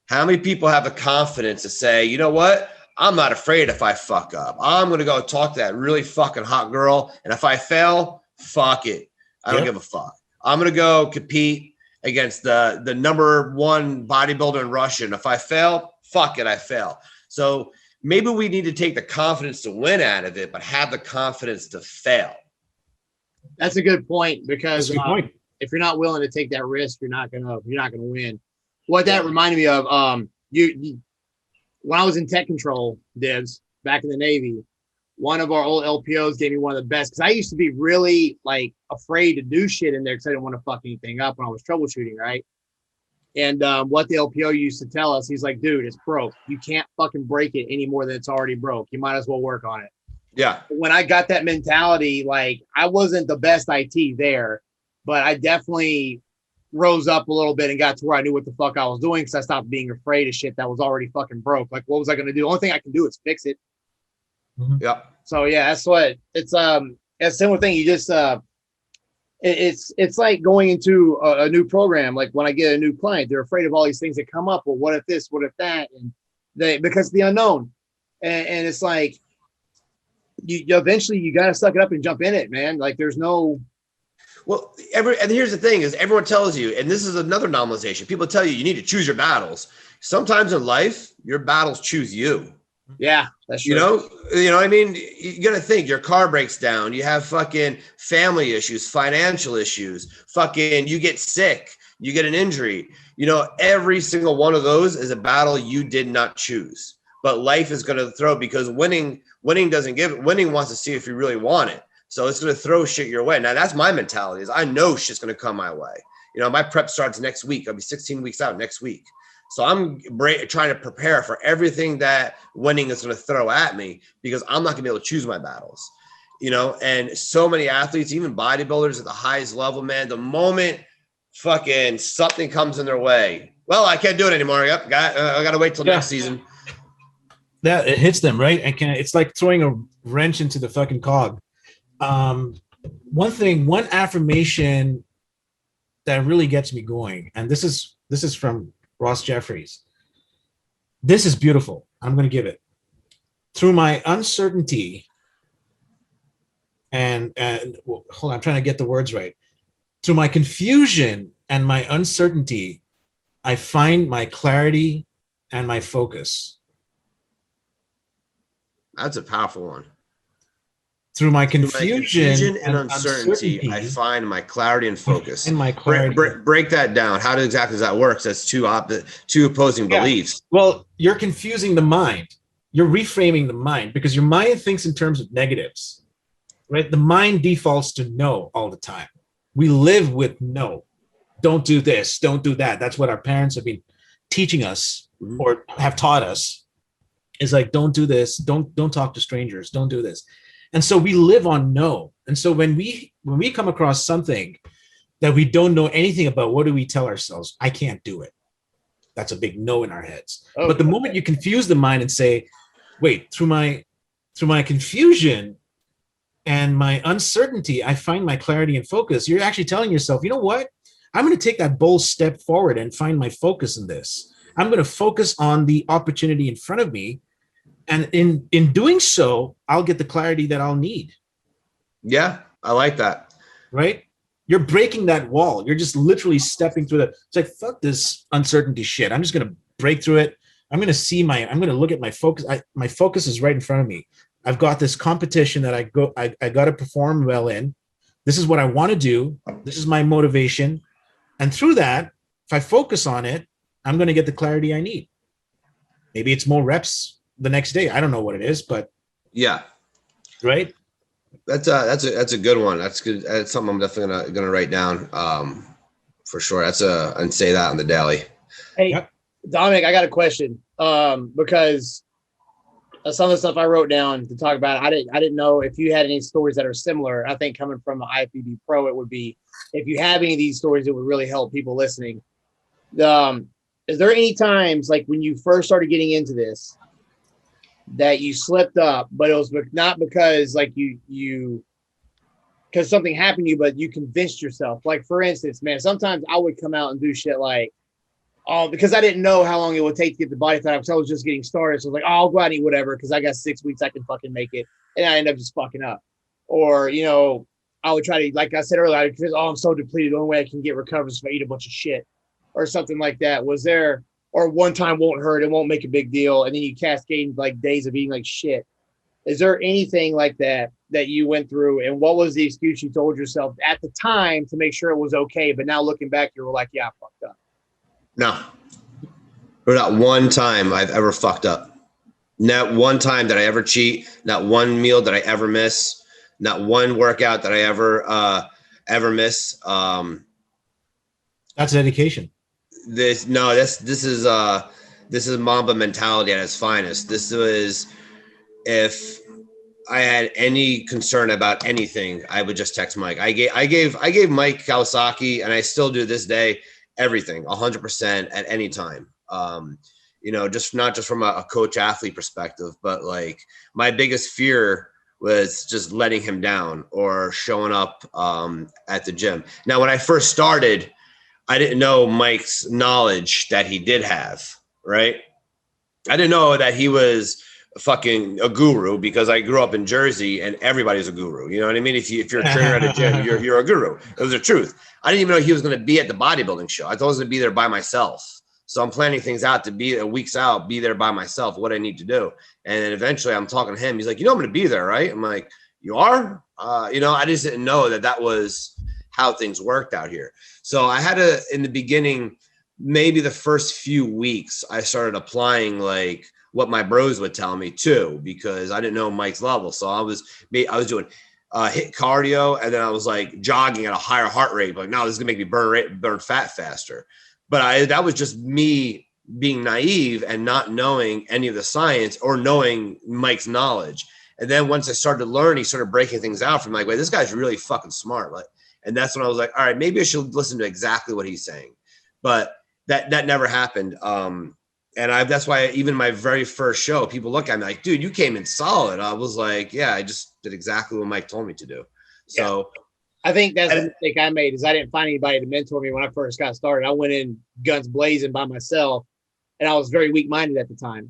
Speaker 3: How many people have the confidence to say, you know what? I'm not afraid if I fuck up. I'm going to go talk to that really fucking hot girl. And if I fail, fuck it. I don't give a fuck. I'm going to go compete against the number one bodybuilder in Russia. And if I fail, fuck it, I fail. So maybe we need to take the confidence to win out of it, but have the confidence to fail.
Speaker 1: That's a good point, because
Speaker 2: That's a good point.
Speaker 1: if you're not willing to take that risk, you're not gonna win. What that reminded me of, you when I was in tech control, Dibz, back in the Navy, one of our old LPOs gave me one of the best, because I used to be really like afraid to do shit in there because I didn't want to fuck anything up when I was troubleshooting, right? And what the LPO used to tell us, he's like, dude, it's broke. You can't fucking break it any more than it's already broke. You might as well work on it.
Speaker 3: Yeah.
Speaker 1: When I got that mentality, like, I wasn't the best IT there, but I definitely rose up a little bit and got to where I knew what the fuck I was doing, because I stopped being afraid of shit that was already fucking broke. Like, what was I going to do? The only thing I can do is fix it.
Speaker 3: Yep.
Speaker 1: So yeah, that's what it's a similar thing. You just it's like going into a new program. Like when I get a new client, they're afraid of all these things that come up. Well, what if this? What if that? And because the unknown, and it's like you eventually you got to suck it up and jump in it, man. Like there's no.
Speaker 3: Well, and here's the thing is everyone tells you, and this is another normalization. People tell you need to choose your battles. Sometimes in life, your battles choose you.
Speaker 1: Yeah, that's true.
Speaker 3: You know what I mean? You got to think your car breaks down. You have fucking family issues, financial issues, fucking you get sick, you get an injury. Every single one of those is a battle you did not choose, but life is going to throw, because winning doesn't give it. Winning wants to see if you really want it. So it's going to throw shit your way. Now that's my mentality, is I know shit's going to come my way. My prep starts next week. I'll be 16 weeks out next week. So I'm trying to prepare for everything that winning is going to throw at me, because I'm not going to be able to choose my battles, and so many athletes, even bodybuilders at the highest level, man, the moment fucking something comes in their way, well, I can't do it anymore. I got to wait till next season.
Speaker 2: That it hits them, right? It's like throwing a wrench into the fucking cog. One affirmation that really gets me going, and this is from Ross Jeffries. This is beautiful. I'm going to give it. Through my uncertainty and hold on, I'm trying to get the words right. Through my confusion and my uncertainty, I find my clarity and my focus.
Speaker 3: That's a powerful one.
Speaker 2: Through my confusion
Speaker 3: and uncertainty, I find my clarity and focus.
Speaker 2: And my clarity.
Speaker 3: Break that down. How exactly does that work? That's two opposing beliefs.
Speaker 2: Well, you're confusing the mind. You're reframing the mind, because your mind thinks in terms of negatives, right? The mind defaults to no all the time. We live with no. Don't do this. Don't do that. That's what our parents have been teaching us or have taught us. It's like, don't do this. Don't talk to strangers. Don't do this. And so we live on no. And so when we come across something that we don't know anything about, what do we tell ourselves? I can't do it. That's a big no in our heads. Oh, but the moment you confuse the mind and say, wait, through my confusion and my uncertainty, I find my clarity and focus. You're actually telling yourself, you know what? I'm going to take that bold step forward and find my focus in this. I'm going to focus on the opportunity in front of me. And in doing so, I'll get the clarity that I'll need.
Speaker 3: Yeah, I like that.
Speaker 2: Right? You're breaking that wall. You're just literally stepping through that. It's like, fuck this uncertainty shit. I'm just going to break through it. I'm going to look at my focus. My focus is right in front of me. I've got this competition that I got to perform well in. This is what I want to do. This is my motivation. And through that, if I focus on it, I'm going to get the clarity I need. Maybe it's more reps the next day. I don't know what it is, but
Speaker 3: yeah,
Speaker 2: right.
Speaker 3: That's a good one. That's good. That's something I'm definitely gonna write down for sure. And say that on the daily.
Speaker 1: Hey, yep. Domenick, I got a question because some of the stuff I wrote down to talk about, I didn't know if you had any stories that are similar. I think coming from an IFBB pro, it would be, if you have any of these stories, it would really help people listening. Is there any times, like when you first started getting into this, that you slipped up, but it was not because like because something happened to you, but you convinced yourself. Like, for instance, man, sometimes I would come out and do shit like, oh, because I didn't know how long it would take to get the body fat, because I was just getting started. So I was like, oh, I'll go out and eat whatever, because I got 6 weeks, I can fucking make it. And I end up just fucking up. Or, you know, I would try to, like I said earlier, because, oh, I'm so depleted, the only way I can get recovered is if I eat a bunch of shit or something like that. Was there, or one time won't hurt, it won't make a big deal, and then you cascade like days of eating like shit. Is there anything like that that you went through, and what was the excuse you told yourself at the time to make sure it was okay, but now looking back, you were like, yeah, I fucked up?
Speaker 3: No. Not one time I've ever fucked up. Not one time did I ever cheat. Not one meal did I ever miss. Not one workout that I ever miss.
Speaker 2: That's dedication.
Speaker 3: This is Mamba mentality at its finest. This was, if I had any concern about anything, I would just text Mike. I gave Mike Kawasaki, and I still do this day, everything 100% at any time. You know, just not just from a coach athlete perspective, but like my biggest fear was just letting him down or showing up at the gym. Now, when I first started, I didn't know Mike's knowledge that he did have, right? I didn't know that he was fucking a guru, because I grew up in Jersey and everybody's a guru. You know what I mean? If you're a trainer at a gym, you're a guru. It was the truth. I didn't even know he was going to be at the bodybuilding show. I thought I was going to be there by myself. So I'm planning things out to be weeks out, be there by myself, what I need to do. And then eventually I'm talking to him. He's like, you know, I'm going to be there, right? I'm like, you are? You know, I just didn't know that was how things worked out here. So I had to, in the beginning, maybe the first few weeks, I started applying like what my bros would tell me too, because I didn't know Mike's level. So I was doing hit cardio, and then I was like jogging at a higher heart rate. Like, no, this is gonna make me burn fat faster. But that was just me being naive and not knowing any of the science or knowing Mike's knowledge. And then once I started to learn, he started breaking things out from like, wait, this guy's really fucking smart. Like, and that's when I was like, all right, maybe I should listen to exactly what he's saying. But that never happened. And that's why even my very first show, people look at me like, dude, you came in solid. I was like, yeah, I just did exactly what Mike told me to do. So
Speaker 1: I think that's the mistake I made, is I didn't find anybody to mentor me when I first got started. I went in guns blazing by myself, and I was very weak-minded at the time.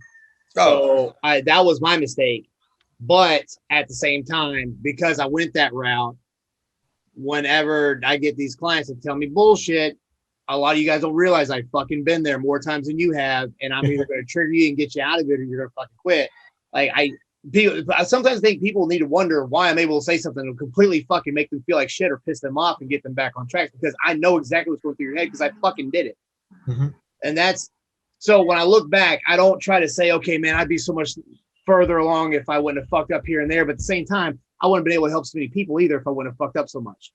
Speaker 1: So that was my mistake. But at the same time, because I went that route, whenever I get these clients that tell me bullshit, a lot of you guys don't realize I've fucking been there more times than you have, and I'm either going to trigger you and get you out of it, or you're going to fucking quit. Like, I sometimes think people need to wonder why I'm able to say something to completely fucking make them feel like shit or piss them off and get them back on track, because I know exactly what's going through your head, because I fucking did it.
Speaker 2: Mm-hmm.
Speaker 1: And that's, so when I look back, I don't try to say, okay, man, I'd be so much further along if I wouldn't have fucked up here and there. But at the same time, I wouldn't have been able to help so many people either if I wouldn't have fucked up so much.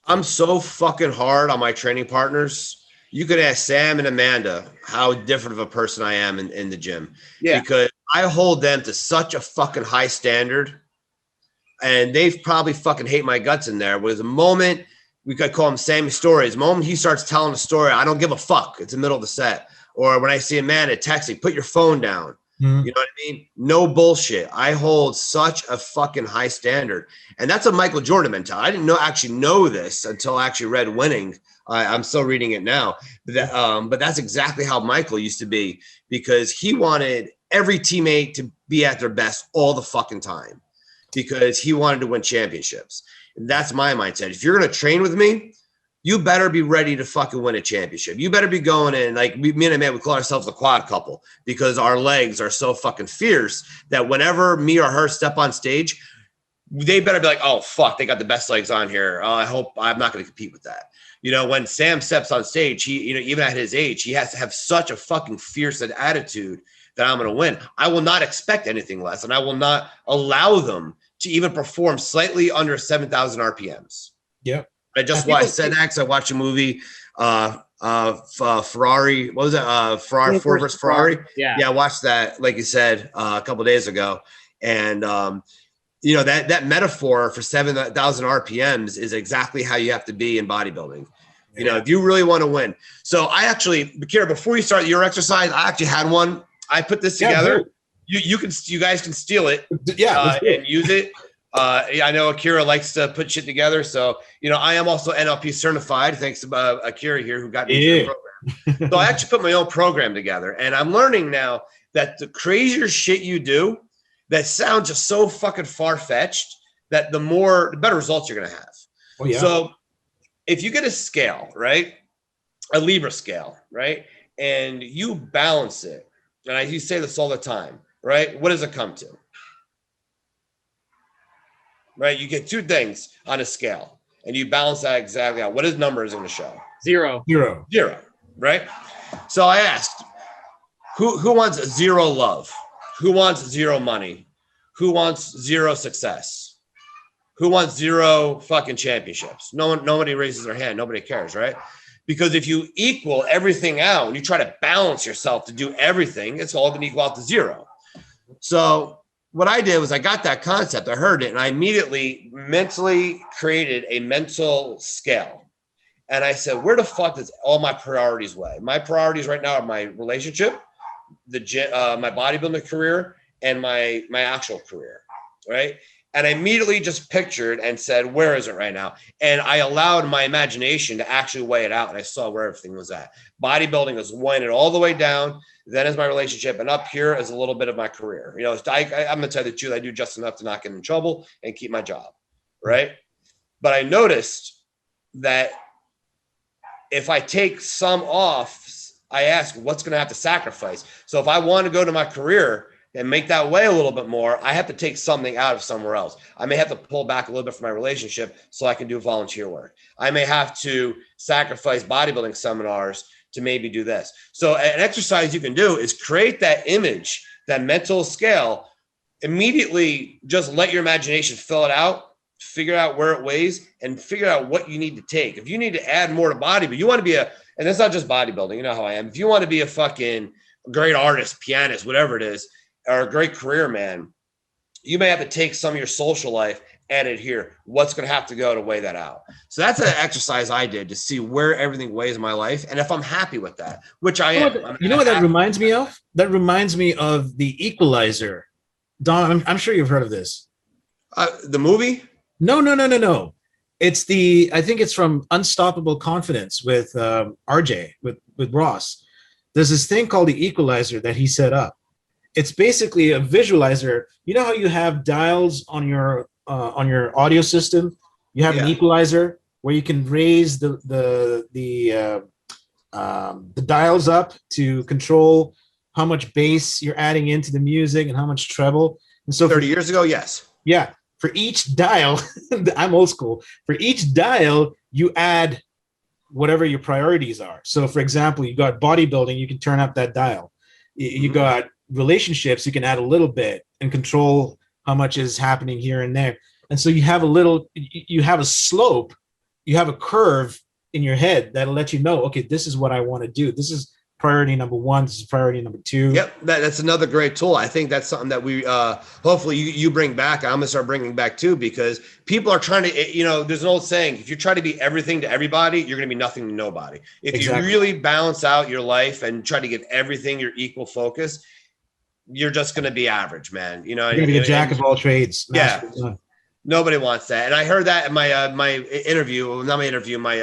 Speaker 3: I'm so fucking hard on my training partners. You could ask Sam and Amanda how different of a person I am in the gym. Yeah. Because I hold them to such a fucking high standard, and they probably fucking hate my guts in there. But the moment, we could call him Sammy Stories, the moment he starts telling a story, I don't give a fuck. It's the middle of the set. Or when I see Amanda texting, put your phone down. Mm-hmm. You know what I mean? No bullshit. I hold such a fucking high standard. And that's a Michael Jordan mentality. I didn't actually know this until I actually read Winning. I'm still reading it now. But that's exactly how Michael used to be, because he wanted every teammate to be at their best all the fucking time, because he wanted to win championships. And that's my mindset. If you're going to train with me, you better be ready to fucking win a championship. You better be going in, like me and Amanda, we call ourselves the quad couple, because our legs are so fucking fierce that whenever me or her step on stage, they better be like, oh, fuck, they got the best legs on here. I hope I'm not going to compete with that. You know, when Sam steps on stage, he, you know, even at his age, he has to have such a fucking fierce attitude that I'm going to win. I will not expect anything less, and I will not allow them to even perform slightly under 7,000 RPMs.
Speaker 2: Yeah.
Speaker 3: I just watched Sedex. I watched a movie, Ferrari. What was it? Ferrari, Ford versus Ferrari. Yeah, I watched that, like you said, a couple of days ago. And, you know, that metaphor for 7,000 RPMs is exactly how you have to be in bodybuilding. You know, if you really want to win. So I actually, Akira, before you start your exercise, I actually had one. I put this together. you guys can steal it, and use it. I know Akira likes to put shit together, so I am also NLP certified, thanks to Akira here who got me into the program. So I actually put my own program together, and I'm learning now that the crazier shit you do, that sounds just so fucking far-fetched, that the better results you're gonna have. Oh, yeah. So if you get a scale, right, a Libra scale, right, and you balance it, and you say this all the time, right? What does it come to? Right, you get two things on a scale, and you balance that exactly out. What is number is going to show?
Speaker 1: Zero.
Speaker 3: Right. So I asked, who wants zero love? Who wants zero money? Who wants zero success? Who wants zero fucking championships? Nobody raises their hand. Nobody cares, right? Because if you equal everything out and you try to balance yourself to do everything, it's all going to equal out to zero. So what I did was I got that concept, I heard it, and I immediately mentally created a mental scale. And I said, where the fuck does all my priorities weigh? My priorities right now are my relationship, my bodybuilding career, and my actual career, right? And I immediately just pictured and said, where is it right now? And I allowed my imagination to actually weigh it out, and I saw where everything was at. Bodybuilding is weighing it all the way down. Then is my relationship, and up here is a little bit of my career. I'm gonna tell you the truth. I do just enough to not get in trouble and keep my job, right? But I noticed that if I take some off, I ask, what's gonna have to sacrifice? So if I want to go to my career and make that weigh a little bit more, I have to take something out of somewhere else. I may have to pull back a little bit from my relationship so I can do volunteer work. I may have to sacrifice bodybuilding seminars to maybe do this. So an exercise you can do is create that image, that mental scale, immediately just let your imagination fill it out, figure out where it weighs, and figure out what you need to take. If you need to add more to bodybuilding, you want to be and that's not just bodybuilding, you know how I am. If you want to be a fucking great artist, pianist, whatever it is, or a great career man, you may have to take some of your social life, add it here. What's going to have to go to weigh that out? So that's an exercise I did to see where everything weighs in my life, and if I'm happy with that, which I am.
Speaker 2: You know what that reminds me of? That reminds me of The Equalizer. Don, I'm sure you've heard of this.
Speaker 3: The movie?
Speaker 2: No. I think it's from Unstoppable Confidence with RJ, with Ross. There's this thing called The Equalizer that he set up. It's basically a visualizer. You know how you have dials on your audio system? You have an equalizer where you can raise the dials up to control how much bass you're adding into the music and how much treble. And so
Speaker 3: 30 years ago, yes.
Speaker 2: Yeah. For each dial, I'm old school. For each dial, you add whatever your priorities are. So for example, you got bodybuilding, you can turn up that dial. You got relationships, you can add a little bit and control how much is happening here and there. And so you have a slope, you have a curve in your head that'll let you know, okay, this is what I want to do. This is priority number one. This is priority number two.
Speaker 3: Yep. That's another great tool. I think that's something that we, hopefully you bring back. I'm going to start bringing back too, because people are trying to, there's an old saying, if you try to be everything to everybody, you're going to be nothing to nobody. If you really balance out your life and try to give everything your equal focus, you're just going to be average, man. You're
Speaker 2: going to be a jack of all trades.
Speaker 3: Yeah. Nobody wants that. And I heard that in my interview, not my interview, my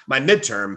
Speaker 3: midterm,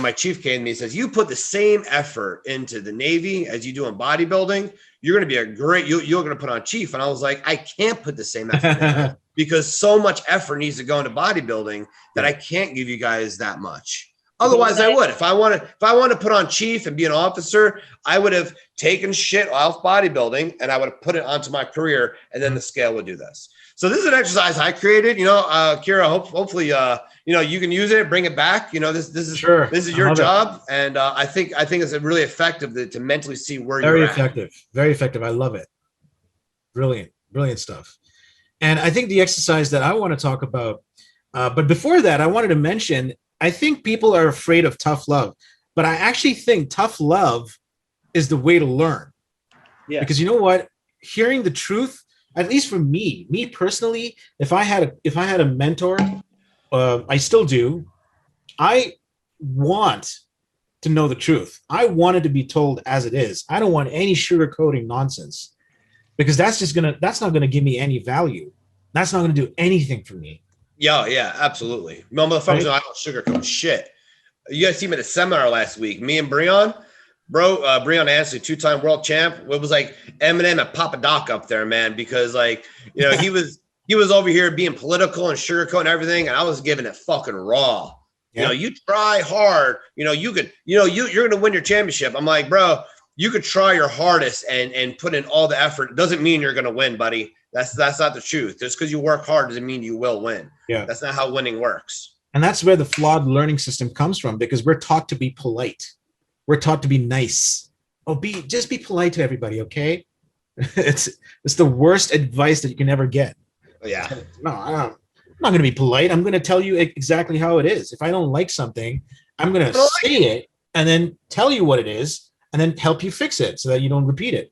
Speaker 3: my chief came to me and says, you put the same effort into the Navy as you do in bodybuilding, you're going to be you're going to put on chief. And I was like, I can't put the same effort in because so much effort needs to go into bodybuilding that I can't give you guys that much. Otherwise, I would. If I want to put on chief and be an officer, I would have taken shit off bodybuilding and I would have put it onto my career, and then the scale would do this. So this is an exercise I created. Kira, hopefully, you can use it, bring it back. This is sure. This is your job, and I think it's really effective to mentally see where you're at.
Speaker 2: Very effective. I love it. Brilliant stuff. And I think the exercise that I want to talk about, but before that, I wanted to mention, I think people are afraid of tough love, but I actually think tough love is the way to learn. Yeah. Because you know what? Hearing the truth, at least for me personally, if I had a mentor, I still do. I want to know the truth. I want it to be told as it is. I don't want any sugarcoating nonsense. because that's not gonna give me any value. That's not gonna do anything for me.
Speaker 3: Yeah, absolutely. No, motherfuckers, I don't sugarcoat shit. You guys see me at a seminar last week. Me and Breon, Breon Ansley, 2-time world champ. It was like Eminem and Papa Doc up there, man, because like, he was over here being political and sugarcoating everything, and I was giving it fucking raw. Yeah. You try hard. You could. You're gonna win your championship. I'm like, bro, you could try your hardest and put in all the effort. It doesn't mean you're gonna win, buddy. That's not the truth. Just because you work hard doesn't mean you will win.
Speaker 2: Yeah,
Speaker 3: that's not how winning works. And
Speaker 2: that's where the flawed learning system comes from, because we're taught to be polite. We're taught to be nice. Just be polite to everybody, okay? It's the worst advice that you can ever get.
Speaker 3: Yeah.
Speaker 2: No, I'm not going to be polite. I'm going to tell you exactly how it is. If I don't like something, I'm going to say it and then tell you what it is and then help you fix it so that you don't repeat it,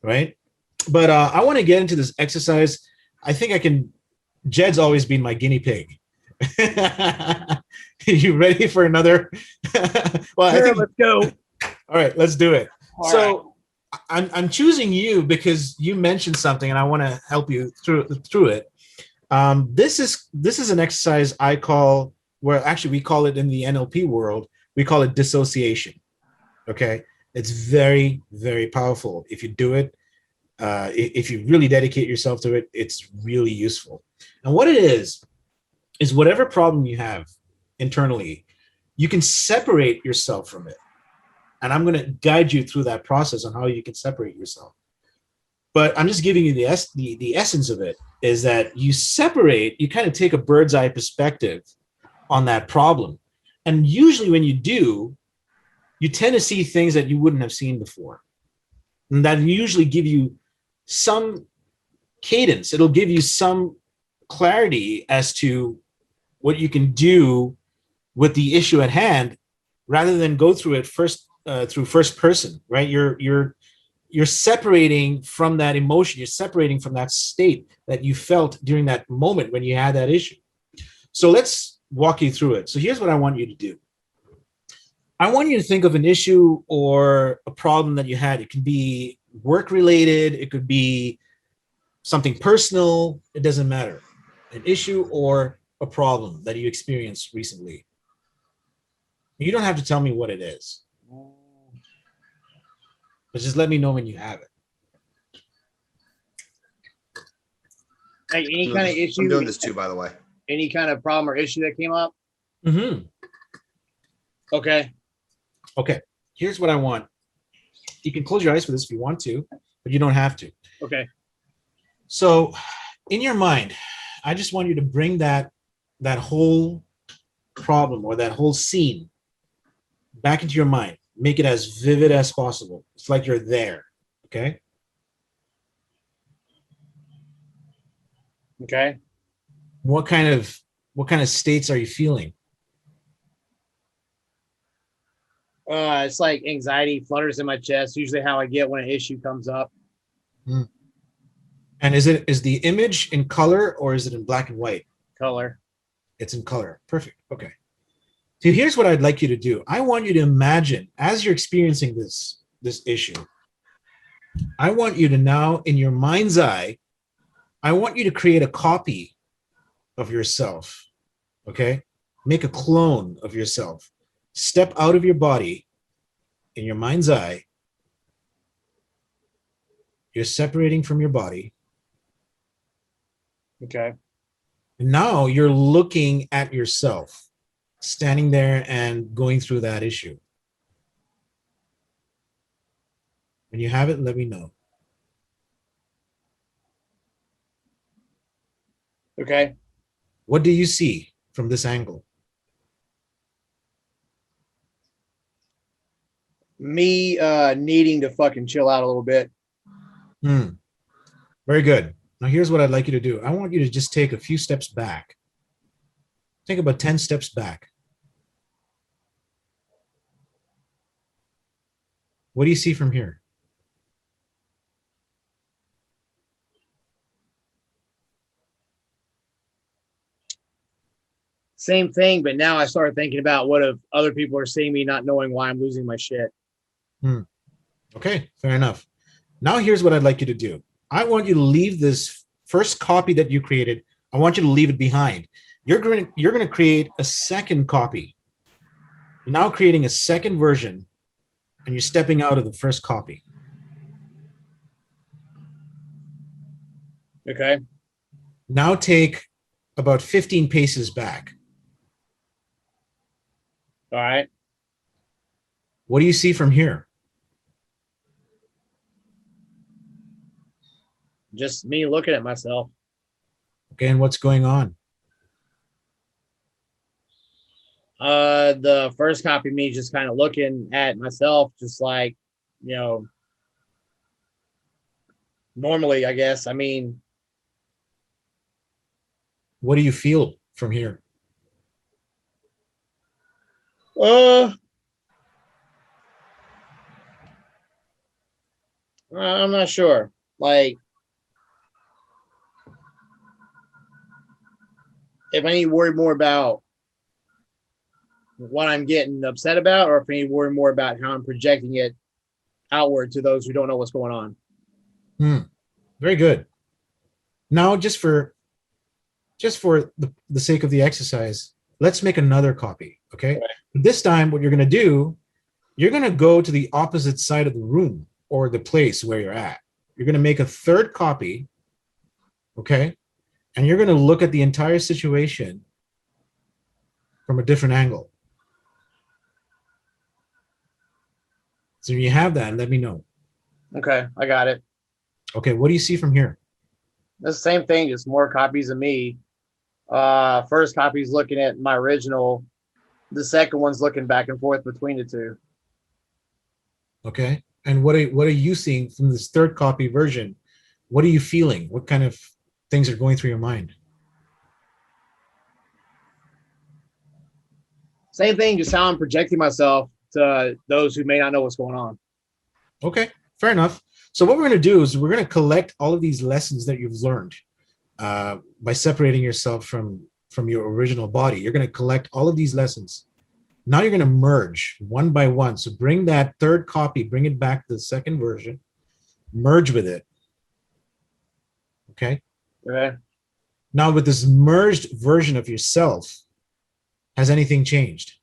Speaker 2: right? But I want to get into this exercise. I think I can. Jed's always been my guinea pig. You ready for another? Well,
Speaker 1: sure, let's go.
Speaker 2: All right, let's do it. All right. I'm choosing you because you mentioned something, and I want to help you through it. This is an exercise I call, where actually we call it in the NLP world, we call it dissociation. Okay, it's very, very powerful. If you do it, if you really dedicate yourself to it, it's really useful. And what it is whatever problem you have internally, you can separate yourself from it. And I'm going to guide you through that process on how you can separate yourself. But I'm just giving you the essence of it, is that you kind of take a bird's eye perspective on that problem. And usually when you do, you tend to see things that you wouldn't have seen before. And that usually give you some cadence. It'll give you some clarity as to what you can do with the issue at hand, rather than go through it through first person, right? You're separating from that emotion. You're separating from that state that you felt during that moment when you had that issue. So let's walk you through it. So here's what I want you to do. I want you to think of an issue or a problem that you had. It can be work related. It could be something personal. It doesn't matter. An issue or a problem that you experienced recently. You don't have to tell me what it is, but just let me know when you have it.
Speaker 1: Hey, any kind of issue?
Speaker 3: I'm doing this too, by the way.
Speaker 1: Any kind of problem or issue that came up?
Speaker 2: Mm-hmm.
Speaker 1: Okay.
Speaker 2: Here's what I want. You can close your eyes for this if you want to, but you don't have to.
Speaker 1: Okay.
Speaker 2: So in your mind, I just want you to bring that whole problem or that whole scene back into your mind. Make it as vivid as possible. It's like you're there. Okay.
Speaker 1: Okay.
Speaker 2: What kind of states are you feeling?
Speaker 1: It's like anxiety, flutters in my chest. Usually how I get when an issue comes up.
Speaker 2: Mm. And is the image in color or is it in black and white?
Speaker 1: Color.
Speaker 2: It's in color. Perfect. Okay. So here's what I'd like you to do. I want you to imagine, as you're experiencing this issue, I want you to now, in your mind's eye, I want you to create a copy of yourself. Okay? Make a clone of yourself. Step out of your body in your mind's eye. You're separating from your body.
Speaker 1: Okay.
Speaker 2: And now you're looking at yourself, standing there and going through that issue. When you have it, let me know.
Speaker 1: Okay.
Speaker 2: What do you see from this angle?
Speaker 1: Me needing to fucking chill out a little bit.
Speaker 2: Very good. Now here's what I'd like you to do. I want you to just take a few steps back. Take about 10 steps back. What do you see from here?
Speaker 1: Same thing, but now I started thinking about what if other people are seeing me not knowing why I'm losing my shit.
Speaker 2: Okay, fair enough. Now here's what I'd like you to do. I want you to leave this first copy that you created. I want you to leave it behind. You're going to create a second copy. You're now creating a second version, and you're stepping out of the first copy.
Speaker 1: Okay.
Speaker 2: Now take about 15 paces back.
Speaker 1: All right.
Speaker 2: What do you see from here?
Speaker 1: Just me looking at myself.
Speaker 2: Okay, and what's going on?
Speaker 1: The first copy of me just kind of looking at myself, just like, normally, I guess. I mean,
Speaker 2: What do you feel from here?
Speaker 1: I'm not sure. Like, if I need to worry more about what I'm getting upset about, or if I need to worry more about how I'm projecting it outward to those who don't know what's going on.
Speaker 2: Very good. Now, just for the sake of the exercise, let's make another copy, okay?
Speaker 1: Right.
Speaker 2: This time, what you're going to do, you're going to go to the opposite side of the room or the place where you're at. You're going to make a third copy, okay? And you're going to look at the entire situation from a different angle. So when you have that, let me know.
Speaker 1: Okay, I got it.
Speaker 2: Okay, what do you see from here?
Speaker 1: It's the same thing, just more copies of me. First copy's looking at my original. The second one's looking back and forth between the two.
Speaker 2: Okay, and what are you seeing from this third copy version? What are you feeling? What kind of things are going through your mind?
Speaker 1: Same thing, just how I'm projecting myself to those who may not know what's going on.
Speaker 2: Okay, fair enough. So what we're going to do is we're going to collect all of these lessons that you've learned by separating yourself from your original body. You're going to collect all of these lessons. Now you're going to merge one by one. So bring that third copy, bring it back to the second version, merge with it. Okay.
Speaker 1: Okay.
Speaker 2: Now with this merged version of yourself, has anything changed?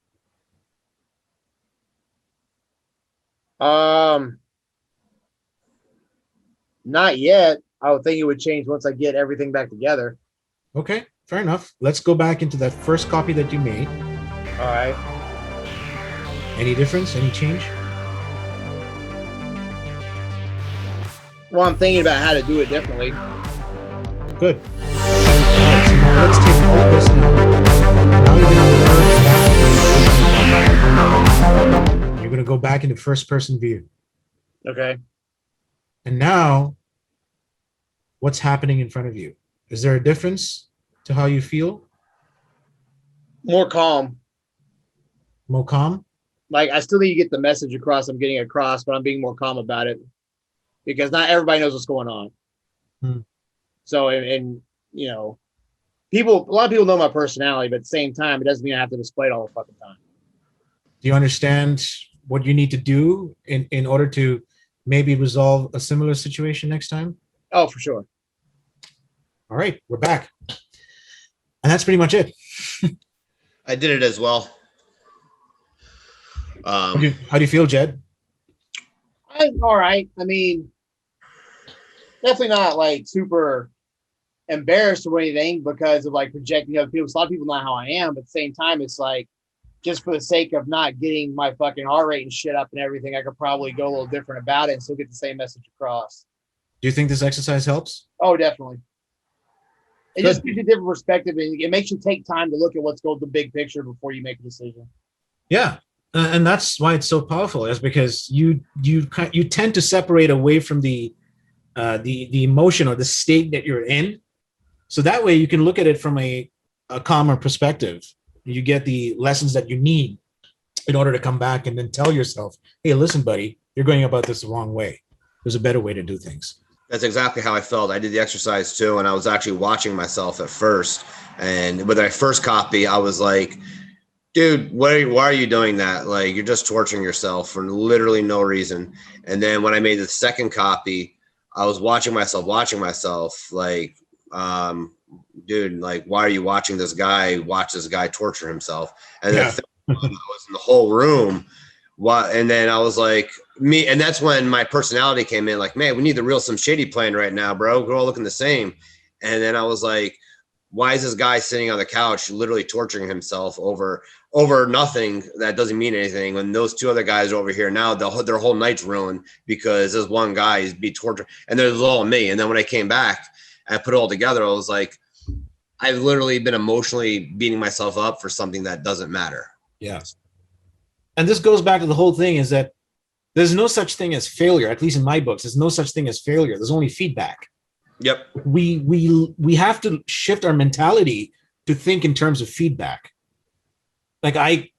Speaker 1: Not yet. I would think it would change once I get everything back together.
Speaker 2: Okay, fair enough. Let's go back into that first copy that you made.
Speaker 1: All right.
Speaker 2: Any difference? Any change?
Speaker 1: Well, I'm thinking about how to do it differently.
Speaker 2: Good. All right, so now let's take all of this now you're going to go back into first person view.
Speaker 1: Okay.
Speaker 2: And now, what's happening in front of you? Is there a difference to how you feel?
Speaker 1: More calm.
Speaker 2: More calm?
Speaker 1: Like, I still need to get the message across I'm getting across, but I'm being more calm about it because not everybody knows what's going on. So, and a lot of people know my personality, but at the same time, it doesn't mean I have to display it all the fucking time.
Speaker 2: Do you understand what you need to do in order to maybe resolve a similar situation next time?
Speaker 1: Oh, for sure.
Speaker 2: All right, we're back. And that's pretty much it.
Speaker 3: I did it as well.
Speaker 2: How do you feel, Jed?
Speaker 1: All right. I mean, definitely not like super embarrassed or anything because of like projecting other people. So a lot of people know how I am, but at the same time, it's like just for the sake of not getting my fucking heart rate and shit up and everything, I could probably go a little different about it and still get the same message across.
Speaker 2: Do you think this exercise helps?
Speaker 1: Oh, definitely. It
Speaker 2: Good.
Speaker 1: just gives you a different perspective and it makes you take time to look at what's going the big picture before you make a decision.
Speaker 2: Yeah. And that's why it's so powerful, is because you tend to separate away from the emotion or the state that you're in. So that way you can look at it from a calmer perspective. You get the lessons that you need in order to come back and then tell yourself, hey, listen, buddy, you're going about this the wrong way. There's a better way to do things.
Speaker 3: That's exactly how I felt. I did the exercise too, and I was actually watching myself at first. And with my first copy, I was like, dude, why are you doing that? Like, you're just torturing yourself for literally no reason. And then when I made the second copy, I was watching myself like, dude, like, why are you watching this guy torture himself? And then I was in the whole room. And then I was like, and that's when my personality came in, like, man, we need the real Slim Shady playing right now, bro. We're all looking the same. And then I was like, why is this guy sitting on the couch literally torturing himself over nothing that doesn't mean anything, when those two other guys are over here now, their whole night's ruined because this one guy is being tortured, and there's all me. And then when I came back and I put it all together, I was like, I've literally been emotionally beating myself up for something that doesn't matter.
Speaker 2: Yeah. And this goes back to the whole thing, is that there's no such thing as failure. At least in my books, there's no such thing as failure. There's only feedback.
Speaker 3: Yep.
Speaker 2: We have to shift our mentality to think in terms of feedback. Like I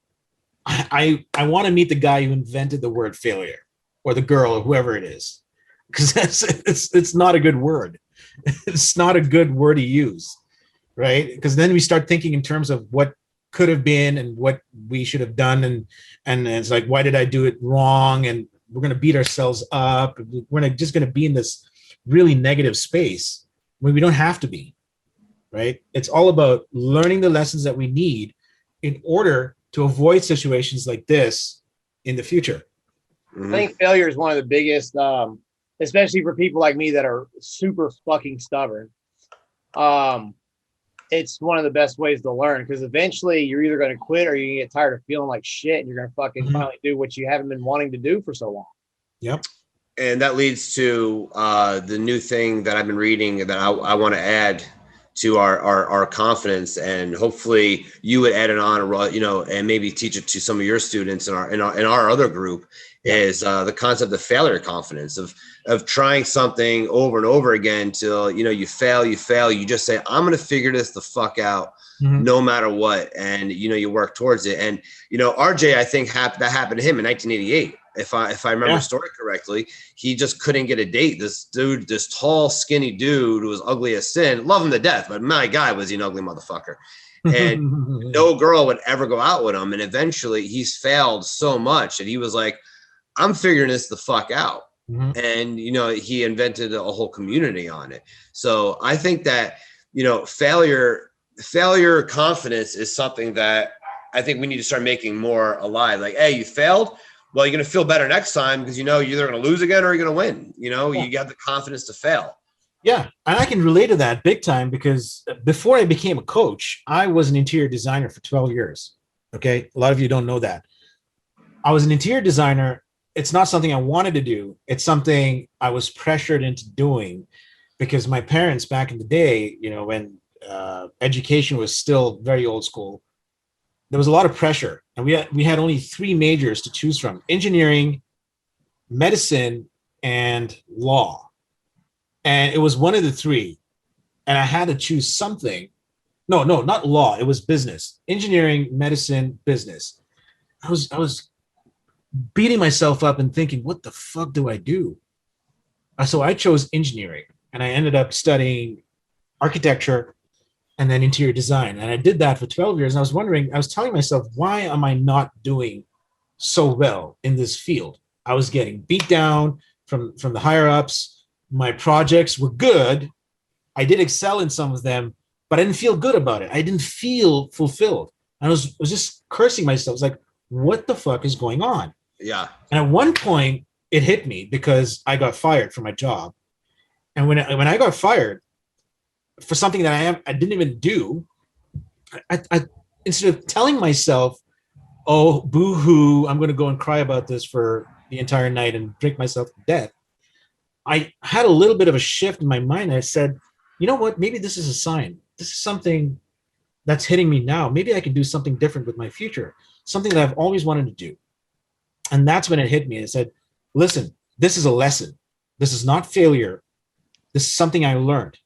Speaker 2: want to meet the guy who invented the word failure, or the girl, or whoever it is, because it's not a good word. It's not a good word to use, right? Because then we start thinking in terms of what could have been and what we should have done, and it's like, why did I do it wrong? And we're going to beat ourselves up. We're just going to be in this really negative space when we don't have to be, right? It's all about learning the lessons that we need in order to avoid situations like this in the future.
Speaker 1: I think failure is one of the biggest, especially for people like me that are super fucking stubborn. It's one of the best ways to learn, because eventually you're either going to quit or you get tired of feeling like shit, and you're going to fucking finally do what you haven't been wanting to do for so long.
Speaker 2: Yep.
Speaker 3: And that leads to the new thing that I've been reading that I want to add to our confidence, and hopefully you would add it on, you know, and maybe teach it to some of your students in our other group, is the concept of failure confidence, of trying something over and over again till, you know, you fail. You just say, I'm going to figure this the fuck out no matter what. And, you know, you work towards it. And, you know, RJ, I think that happened to him in 1988. If I remember the story correctly, he just couldn't get a date. This dude, this tall, skinny dude who was ugly as sin, love him to death, but my guy was an ugly motherfucker. And no girl would ever go out with him. And eventually he's failed so much that he was like, I'm figuring this the fuck out. And, you know, he invented a whole community on it. So I think that, you know, failure confidence is something that I think we need to start making more alive. Like, hey, you failed. Well, you're going to feel better next time, because you know you're either going to lose again or you're going to win. You know, you got the confidence to fail. Yeah.
Speaker 2: And I can relate to that big time, because before I became a coach, I was an interior designer for 12 years. Okay. A lot of you don't know that. I was an interior designer. It's not something I wanted to do. It's something I was pressured into doing, because my parents back in the day, you know, when education was still very old school, there was a lot of pressure, and we had only 3 majors to choose from: engineering, medicine, and law. And it was one of the 3, and I had to choose something. No, not law. It was business, engineering, medicine, business. I was beating myself up and thinking, what the fuck do I do? So I chose engineering, and I ended up studying architecture and then interior design. And I did that for 12 years. And I was telling myself, why am I not doing so well in this field? I was getting beat down from the higher ups. My projects were good. I did excel in some of them, but I didn't feel good about it. I didn't feel fulfilled. I was just cursing myself. I was like, what the fuck is going on?
Speaker 3: Yeah.
Speaker 2: And at one point it hit me, because I got fired from my job. And when I got fired for something that I didn't even do, I instead of telling myself, oh, boo-hoo, I'm going to go and cry about this for the entire night and drink myself to death, I had a little bit of a shift in my mind. I said, you know what? Maybe this is a sign. This is something that's hitting me now. Maybe I can do something different with my future, something that I've always wanted to do. And that's when it hit me. I said, listen, this is a lesson. This is not failure. This is something I learned.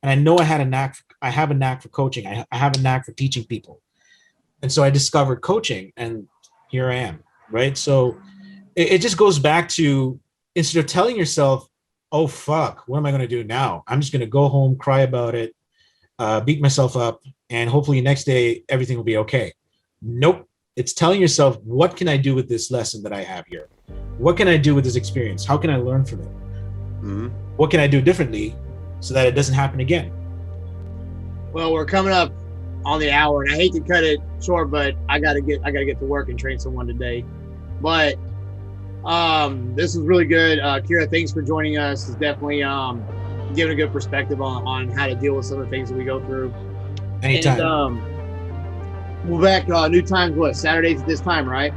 Speaker 2: And I know I have a knack for coaching. I have a knack for teaching people. And so I discovered coaching, and here I am, right? So it just goes back to, instead of telling yourself, oh, fuck, what am I going to do now? I'm just going to go home, cry about it, beat myself up, and hopefully next day everything will be okay. Nope. It's telling yourself, what can I do with this lesson that I have here? What can I do with this experience? How can I learn from it?
Speaker 3: Mhm.
Speaker 2: What can I do differently so that it doesn't happen again?
Speaker 1: Well, we're coming up on the hour, and I hate to cut it short, but I gotta get to work and train someone today. But this was really good. Akira, thanks for joining us. It's definitely giving a good perspective on how to deal with some of the things that we go through.
Speaker 2: Anytime.
Speaker 1: And, we're back new times, what, Saturdays at this time, right?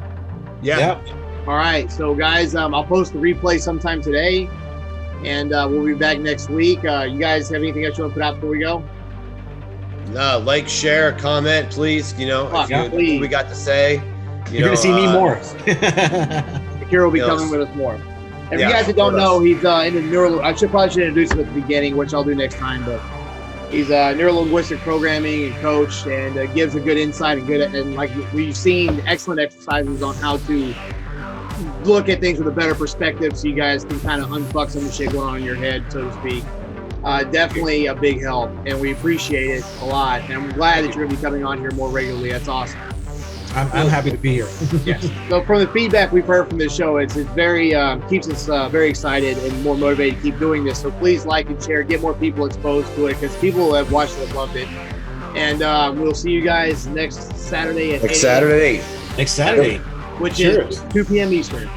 Speaker 3: Yeah.
Speaker 1: All right, so guys, I'll post the replay sometime today, and we'll be back next week. You guys have anything else you want to put out before we go?
Speaker 3: Like, share, comment, please. You know,
Speaker 1: Oh,
Speaker 3: if
Speaker 1: yeah,
Speaker 3: you,
Speaker 1: please.
Speaker 3: what we got to say.
Speaker 2: You're going to see me more.
Speaker 1: Akira will be
Speaker 3: Yes.
Speaker 1: coming with us more. And
Speaker 3: Yeah,
Speaker 1: for you guys that don't
Speaker 3: with
Speaker 1: know,
Speaker 3: us.
Speaker 1: he's in the I should introduce him at the beginning, which I'll do next time. But he's neuro-linguistic programming and coach, and gives a good insight and like we've seen, excellent exercises on how to look at things with a better perspective, so you guys can kind of unfuck some of the shit going on in your head, so to speak. Definitely a big help, and we appreciate it a lot. And I'm glad that you're going to be coming on here more regularly. That's awesome.
Speaker 2: I'm happy to be here.
Speaker 1: Yes. So from the feedback we've heard from this show, it's very keeps us very excited and more motivated to keep doing this. So please like and share, get more people exposed to it, because people who have watched it have loved it. And we'll see you guys next Saturday at
Speaker 3: Next
Speaker 1: 8,
Speaker 3: Saturday.
Speaker 2: Next Saturday.
Speaker 1: which
Speaker 2: Cheers.
Speaker 1: is 2 p.m. Eastern.